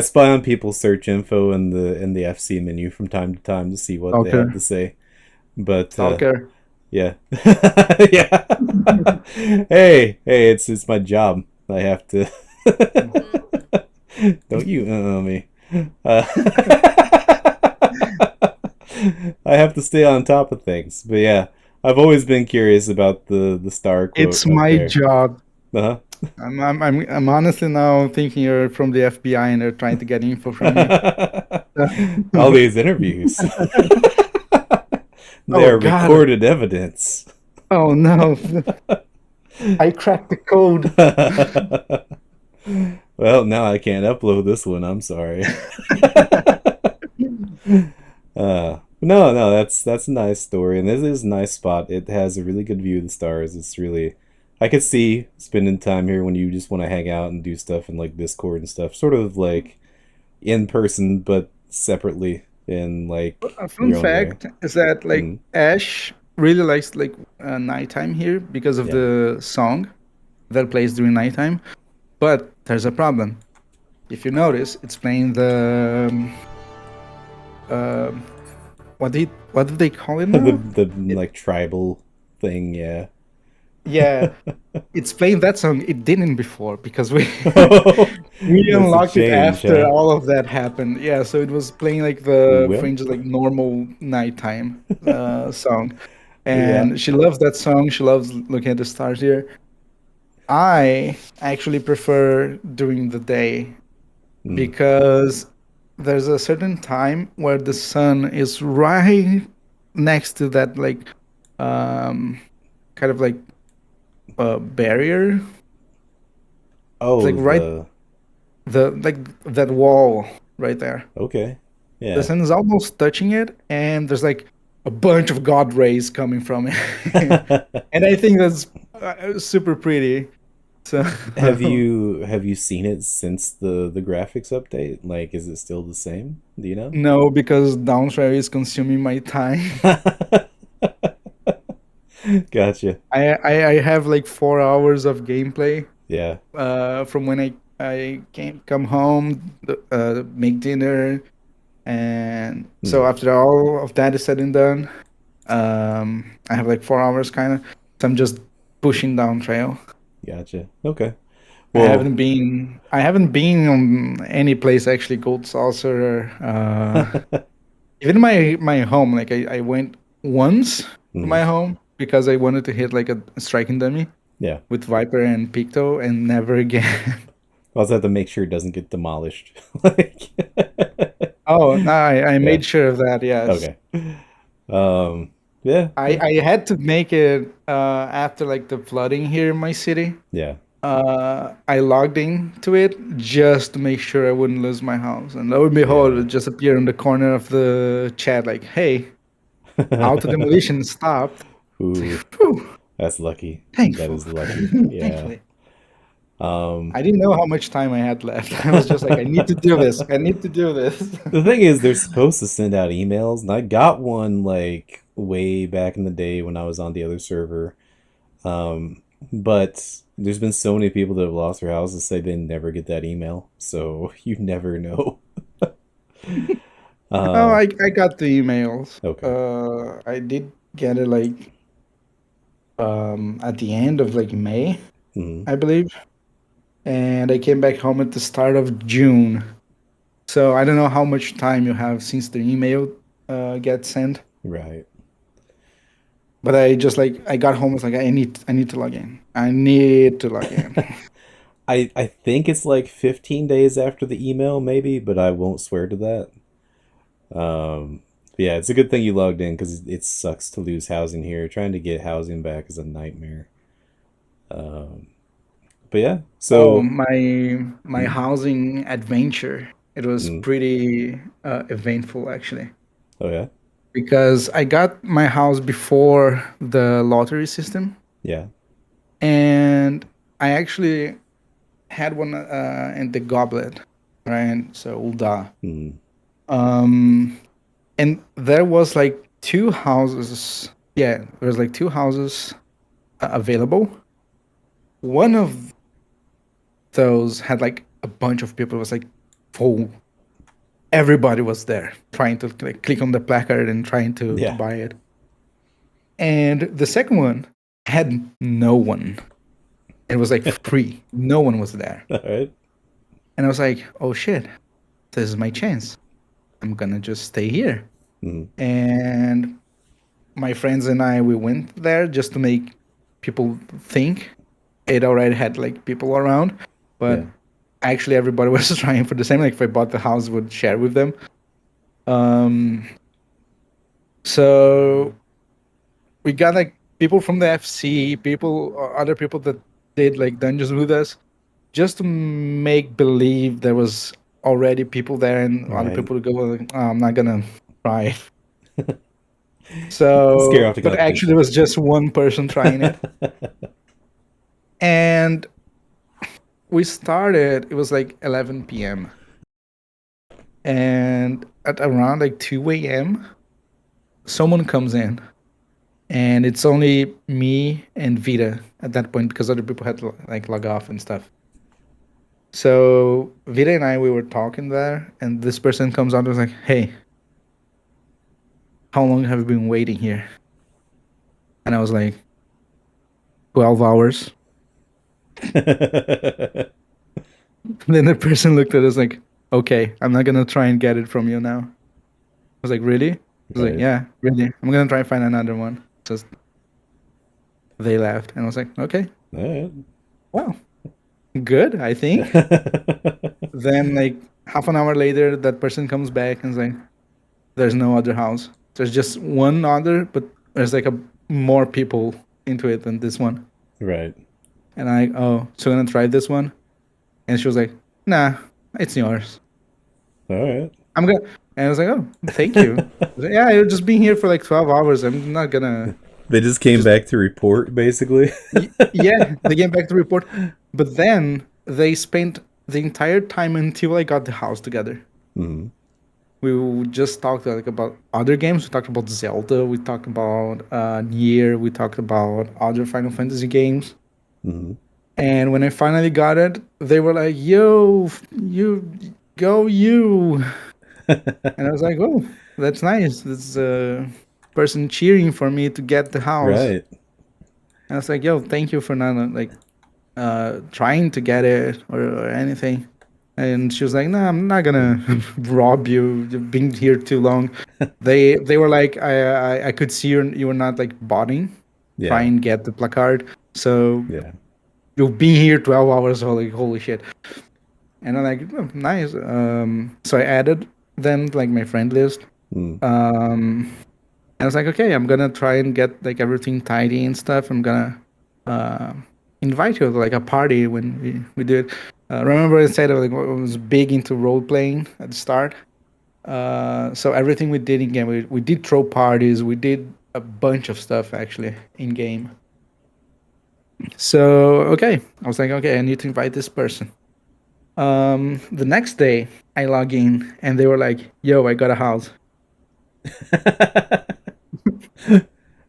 spy on people's search info in the FC menu from time to time to see what they have to stalker, say. But stalker. yeah, yeah. Hey, it's my job. I have to. Don't you me. Uh, I have to stay on top of things. But yeah, I've always been curious about the star It's quote up my there. job. Uh I'm honestly now thinking you're from the FBI and they're trying to get info from me. huh. All these interviews. Oh They're God! recorded evidence. Oh no! I cracked the code. Well, now I can't upload this one. I'm sorry. No, that's a nice story, and this is a nice spot. It has a really good view of the stars. It's really, I could see spending time here when you just want to hang out and do stuff in like Discord and stuff, sort of like in person but separately in like A fun your own way. fact is that like Mm, Ash really likes like nighttime here because of yeah. the song that plays during nighttime. But there's a problem. If you notice, it's playing the um, what did they call it the now? the It, like tribal thing, yeah. yeah, it's playing that song. It didn't before because we we That's a unlocked it change, after huh? all of that happened. Yeah, so it was playing like the Well, Fringe's like normal nighttime song, yeah. and she loves that song. She loves looking at the stars here. I actually prefer during the day Mm. because there's a certain time where the sun is right next to that like um kind of like barrier. It's like Oh, right the like that wall right there. okay. The Yeah. sun is almost touching it, and there's like a bunch of god rays coming from it, and I think that's super pretty. So Have you seen it since the graphics update? Like, is it still the same? Do you know? no, because Downshire is consuming my time. Gotcha. I have like 4 hours of gameplay Yeah. from when I came come home, make dinner, and Hmm. so after all of that is said and done, I have like 4 hours kind of. So I'm just pushing down trail. Gotcha. Okay. I Well, haven't been. I haven't been on any place actually gold saucer. Even my home. Like I went once to mhm, my home because I wanted to hit like a striking dummy yeah. with Viper and Picto, and never again. I also have to make sure it doesn't get demolished. Like, Oh, no, I yeah. made sure of that. Yes, Okay. Yeah. I had to make it after like the flooding here in my city. Yeah. I logged into it just to make sure I wouldn't lose my house. And lo and behold, Yeah. it just appeared in the corner of the chat like, hey, auto demolition stopped. Ooh, Whew, that's lucky. That thankful. is lucky. Yeah. Thankfully. Um, I didn't know how much time I had left. I was just like, I need to do this. I need to do this. the thing is, they're supposed to send out emails, and I got one like way back in the day when I was on the other server. But there's been so many people that have lost their houses say they never get that email, so you never know. Oh, Um, I got the emails. okay. I did get it like at the end of like May, Mhm. I believe. And I came back home at the start of June. So I don't know how much time you have since the email gets sent. Right. But I just like I got home. It's like I need to log in. I need to log in. I think it's like 15 days after the email, maybe, but I won't swear to that. Yeah, it's a good thing you logged in because it sucks to lose housing here. Trying to get housing back is a nightmare. Um, but yeah, Oh, so my mm, housing adventure. It was mm, pretty eventful actually oh yeah, because I got my house before the lottery system, yeah, and I actually had one in the goblet, right? So Ulda. mm, Um, and there was like two houses. Yeah, there was like two houses available. One of those had like a bunch of people. It was like full. Everybody was there trying to like, click on the placard and trying to yeah. buy it. And the second one had no one. It was like free. No one was there. All right. And I was like, oh shit, this is my chance. I'm gonna just stay here. Mm, And my friends and I, we went there just to make people think it already had like people around. But yeah. actually, everybody was trying for the same. Like if I bought the house, would share with them. Um, so we got like people from the FC, people, other people that did like dungeons with us, just to make believe there was already people there, and other Right. people to go like, oh, I'm not gonna try. Scare So, off the but actually, it competition. was just one person trying it, and we started. It was like 11 p.m. and at around like 2 a.m., someone comes in, and it's only me and Vita at that point because other people had to like log off and stuff. So Vita and I, we were talking there, and this person comes out and was like, "Hey, how long have you been waiting here?" And I was like, 12 hours. Then the person looked at us like, "Okay, I'm not gonna try and get it from you now." I was like, "Really?" I was like, Right. "Yeah, really. I'm gonna try and find another one." Just they left, and I was like, "Okay, All wow, good, I think." right. Then like half an hour later, that person comes back and is like, "There's no other house. There's just one other, but there's like a more people into it than this one." Right. And I, oh, so I'm gonna try this one. And she was like, "Nah, it's yours. All right. I'm gonna." And I was like, "Oh, thank you." I was like, yeah, you've just been here for like 12 hours. I'm not gonna They just came just. back to report, basically. Yeah, they came back to report, but then they spent the entire time until I got the house together. Mm, We just talked like about other games. We talked about Zelda. We talked about Nier. We talked about other Final Fantasy games. mm. And when I finally got it, they were like, "Yo, you go you." And I was like, "Oh, that's nice. That's." person cheering for me to get the house. Right. And I was like, yo, thank you for not like trying to get it or anything. And she was like, no, I'm not gonna rob you. You've been here too long. They were like, I could see you were not like botting, try Yeah. and get the placard. So Yeah. you've been here 12 hours. Holy shit. And I'm like, oh, nice. So I added them to like my friend list. Mm. I was like, okay, I'm gonna try and get like everything tidy and stuff. I'm gonna uh, invite you to like a party when we do it. Remember, I said like I was big into role playing at the start. So everything we did in game, we did throw parties. We did a bunch of stuff actually in game. So okay, I was like, okay, I need to invite this person. The next day, I log in and they were like, "Yo, I got a house."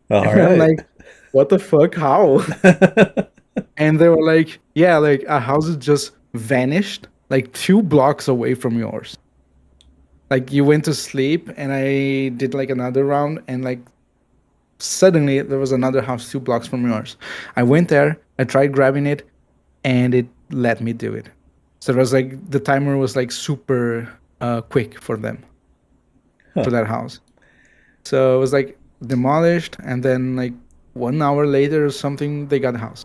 All And I'm right. like, "What the fuck? How?" And they were like, "Yeah, like a house has just vanished, like 2 blocks away from yours. Like you went to sleep, and I did like another round, and like suddenly there was another house 2 blocks from yours. I went there, I tried grabbing it, and it let me do it. So it was like the timer was like super quick for them Huh. for that house. So it was like demolished, and then like 1 hour later or something, they got a house.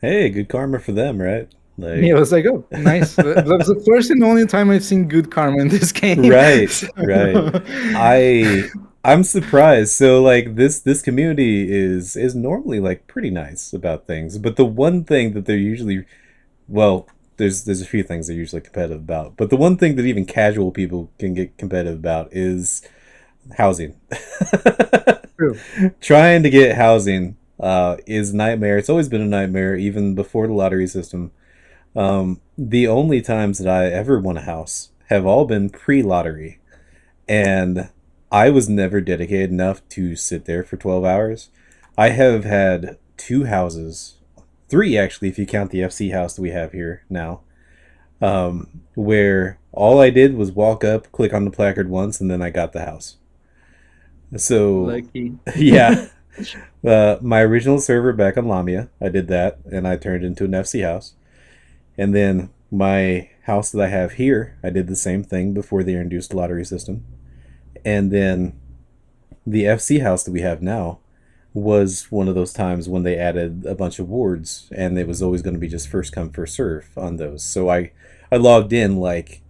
Hey, good karma for them, right? Yeah, Like, I was like, oh, nice. That was the first and only time I've seen good karma in this game. right, So- right. I I'm surprised. So like this community is normally like pretty nice about things, but the one thing that they're usually, well, there's a few things they're usually competitive about, but the one thing that even casual people can get competitive about is housing. True. Trying to get housing is a nightmare. It's always been a nightmare, even before the lottery system. The only times that I ever won a house have all been pre-lottery, and I was never dedicated enough to sit there for 12 hours. I have had two houses, three actually, if you count the FC house that we have here now, where all I did was walk up, click on the placard once, and then I got the house. So, Lucky. yeah, my original server back on Lamia, I did that, and I turned it into an FC house. And then my house that I have here, I did the same thing before they introduced the lottery system. And then the FC house that we have now was one of those times when they added a bunch of wards, and it was always going to be just first come first serve on those. So I logged in like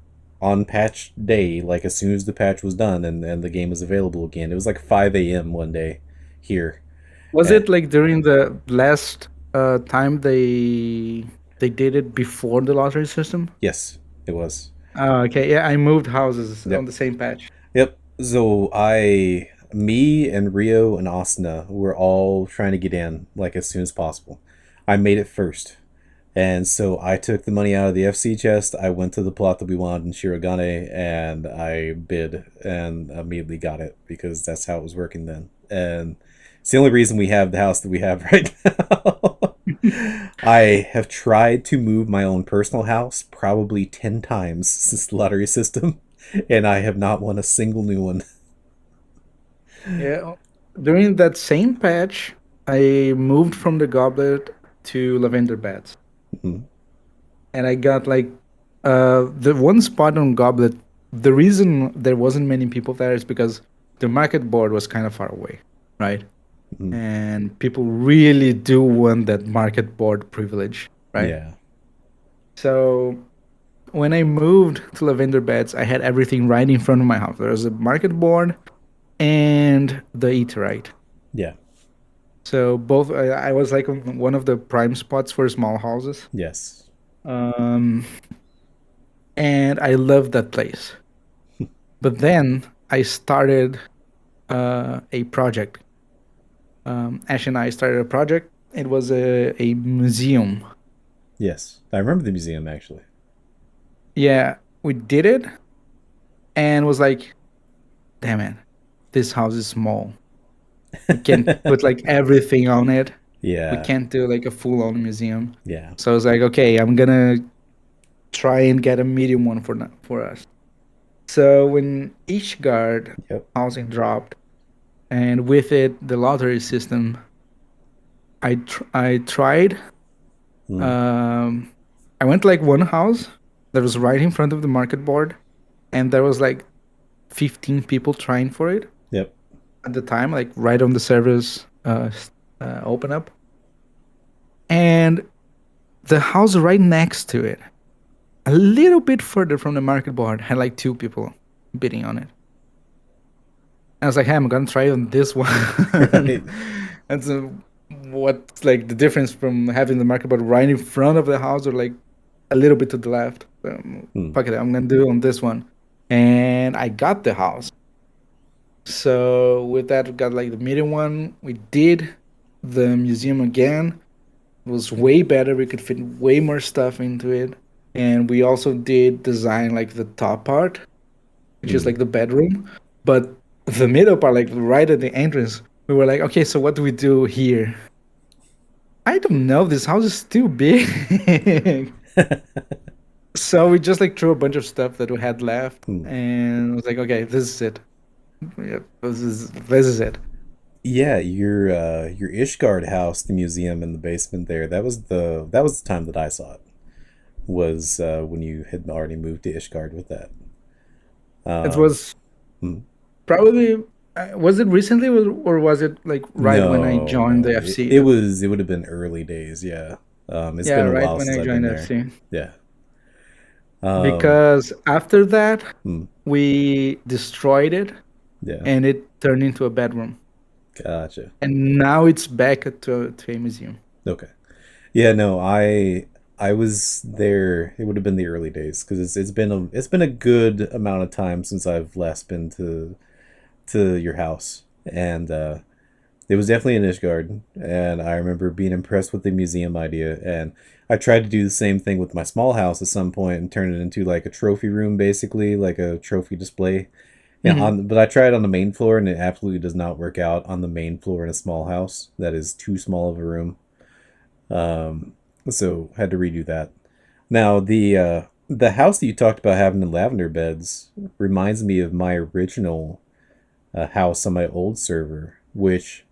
on patch day, like as soon as the patch was done and the game was available again. It was like 5 a.m. one day here. Was And it like during the last time they did it before the lottery system? yes, it was. Oh, okay. Yeah, I moved houses on Yep. the same patch. Yep. So me and Rio and Asuna were all trying to get in like as soon as possible. I made it first. And so I took the money out of the FC chest. I went to the plot that we wanted in Shirogane and I bid and immediately got it because that's how it was working then. And it's the only reason we have the house that we have right now. I have tried to move my own personal house probably 10 times since the lottery system, and I have not won a single new one. Yeah. During that same patch, I moved from the goblet to lavender beds. Mhm. And I got like the one spot on goblet. The reason there wasn't many people there is because the market board was kind of far away, right? Mhm. And people really do want that market board privilege, right? Yeah. So when I moved to lavender beds, I had everything right in front of my house. There was a market board and the eaterite. Yeah. So both I was like on one of the prime spots for small houses. Yes. Um, and I loved that place. But then I started a project. Ash and I started a project. It was a museum. Yes. I remember the museum actually. Yeah, we did it and was like, damn it, this house is small. We can't put like everything on it. We Yeah. can't do like a full on museum. Yeah. So I was like, okay, I'm gonna try and get a medium one for us. So when each guard Yep. housing dropped, and with it, the lottery system. I tried. Mm. Um, I went to like one house that was right in front of the market board, and there was like 15 people trying for it Yep. at the time, like right on the servers open up, and the house right next to it, a little bit further from the market board, had like 2 people bidding on it. I was like, hey, I'm gonna try on this one. Right. And so, what's like the difference from having the market board right in front of the house or like a little bit to the left? Fuck it, I'm gonna do it on this one. And I got the house. So with that, we got like the medium one. We did the museum again. It was way better. We could fit way more stuff into it. And we also did design like the top part, which is like the bedroom. But the middle part, like right at the entrance, we were like, okay, so what do we do here? I don't know. This house is too big. So we just like threw a bunch of stuff that we had left, and was like, okay, this is it. Yeah, this is it. Yeah, your Ishgard house, the museum in the basement there. That was the time that I saw it. Was when you had already moved to Ishgard with that. It Um, was mm. probably was it recently or was it like right when I No, joined the no, FC? it would have been early days. Yeah, it's Yeah, been a right while when since I I've been joined there. FC. Yeah. Um, Because after that mm, we destroyed it yeah. and it turned into a bedroom. Gotcha. And now it's back to a museum. Okay. Yeah, no, I was there. It would have been the early days because it's been a good amount of time since I've last been to your house, and it was definitely an Ishgard, and I remember being impressed with the museum idea, and I tried to do the same thing with my small house at some point and turn it into like a trophy room, basically like a trophy display. Yeah, Hmm. but I tried on the main floor, and it absolutely does not work out on the main floor in a small house. That is too small of a room. Um, so had to redo that. Now the house that you talked about having the lavender beds reminds me of my original house on my old server, which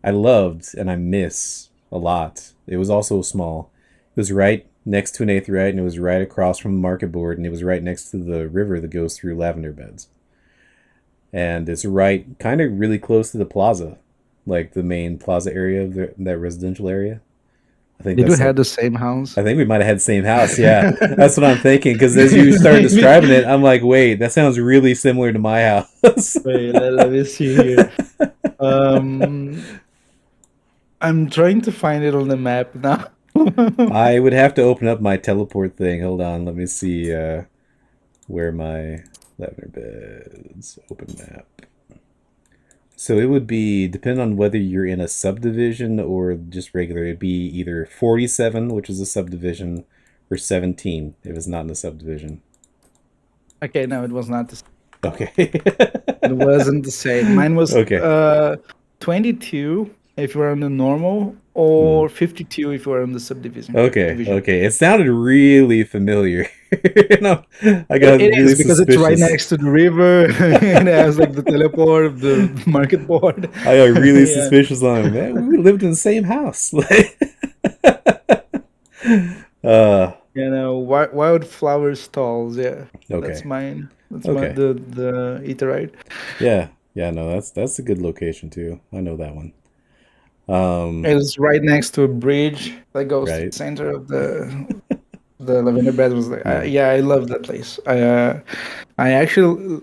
I loved and I miss a lot. It was also small. It was right next to an eighth right, and it was right across from the market board, and it was right next to the river that goes through lavender beds. And it's right, kind of really close to the plaza, like the main plaza area of that residential area. I think Did we that's have like the same house? I think we might have had the same house. Yeah, that's what I'm thinking. Because as you started describing it, I'm like, wait, that sounds really similar to my house. Wait, let me see here. Um, I'm trying to find it on the map now. I would have to open up my teleport thing. Hold on, let me see where my lavender beds open map. So it would be depending on whether you're in a subdivision or just regular. It'd be either 47, which is a subdivision, or 17 if it's not in a subdivision. Okay, no, it was not the same. Okay. It wasn't the same. Mine was Okay. 22 if you were on the normal, Hmm. or 52 if you were on the subdivision Okay, division. okay. It sounded really familiar. I got It really is because it's right suspicious. next to the river and it has like the teleport, the market board. I got really Yeah. suspicious on it. Man, we lived in the same house. uh, You know, wildflower stalls. Yeah, that's okay, mine. That's my okay. the Eaterite. Yeah, yeah. No, that's a good location too. I know that one. Um, It's right next to a bridge that goes to right. the center of the lavender bed. Was like, Hmm. yeah, I love that place. I actually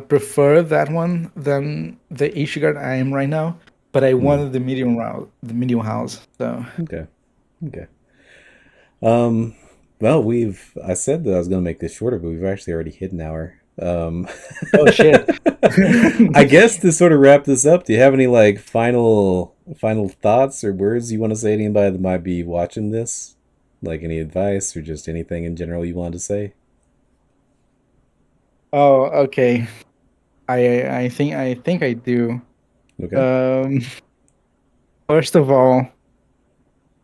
prefer that one than the Ishigard I am right now. But I Hmm. wanted the medium house. So Okay. Okay. Um, well, I said that I was gonna make this shorter, but we've actually already hit an hour. oh shit. I guess to sort of wrap this up, do you have any like final thoughts or words you want to say to anybody that might be watching this? Like any advice or just anything in general you want to say? Oh, okay. I think I do. Okay. Um, First of all,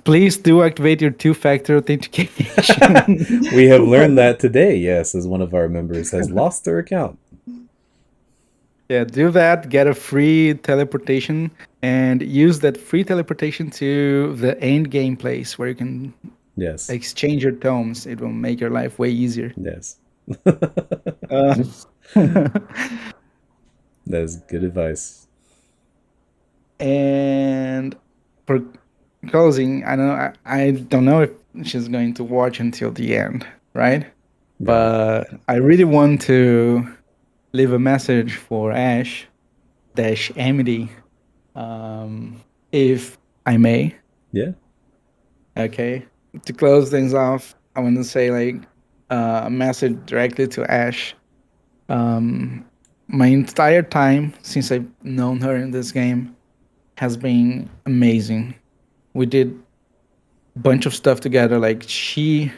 please do activate your two-factor authentication. We have learned that today, yes, as one of our members has lost their account. Yeah, do that, get a free teleportation, and use that free teleportation to the end game place where you can Yes. exchange your tomes. It will make your life way easier. Yes. Uh, That is good advice. and for closing, I don't know if she's going to watch until the end, right? Right. But I really want to leave a message for Ash dash Amity, if I may. Yeah. Okay. To close things off, I want to say like a message directly to Ash. Um, my entire time since I've known her in this game has been amazing. We did a bunch of stuff together. Like she's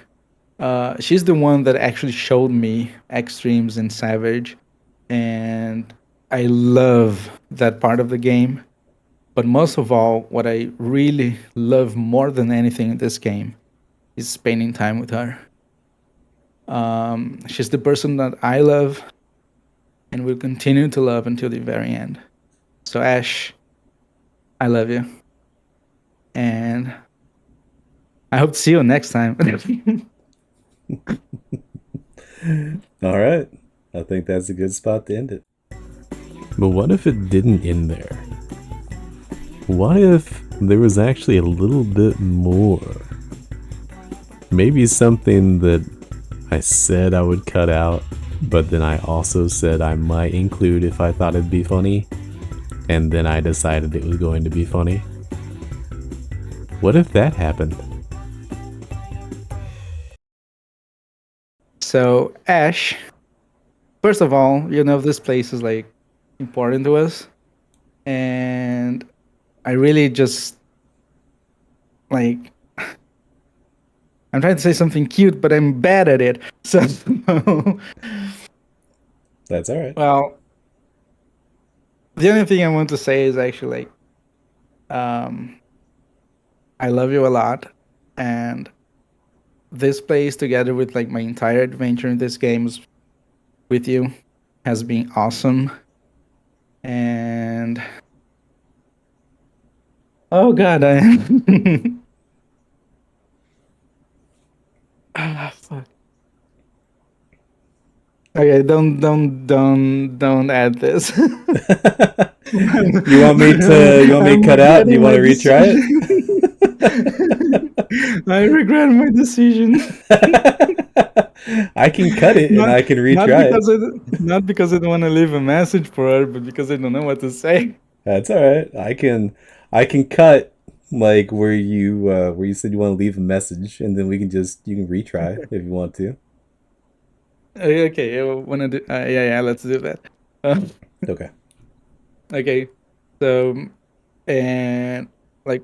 the one that actually showed me Extremes and Savage, and I love that part of the game. But most of all, what I really love more than anything in this game is spending time with her. She's the person that I love and will continue to love until the very end. So, Ash, I love you. And I hope to see you next time. All right. I think that's a good spot to end it. But what if it didn't end there? What if there was actually a little bit more? Maybe something that I said I would cut out, but then I also said I might include if I thought it'd be funny, and then I decided it was going to be funny. What if that happened? So, Ash, first of all, this place is like important to us. And I really just like, I'm trying to say something cute, but I'm bad at it. So, That's all right. well, the only thing I want to say is actually like, um, I love you a lot. And this place, together with like my entire adventure in this game with you, has been awesome. And oh god, I fuck. Okay, don't add this. You want me to I'm cut out? Do you regretting want my to retry decision. I regret my decision. it? I can cut it and not I can not retry it. because I don't want to leave a message for her, but because I don't know what to say. That's all right. I can cut like where you said you want to leave a message, and then you can retry if you want to. Okay, I wanna do. Yeah, let's do that. Uh, Okay. okay, so and like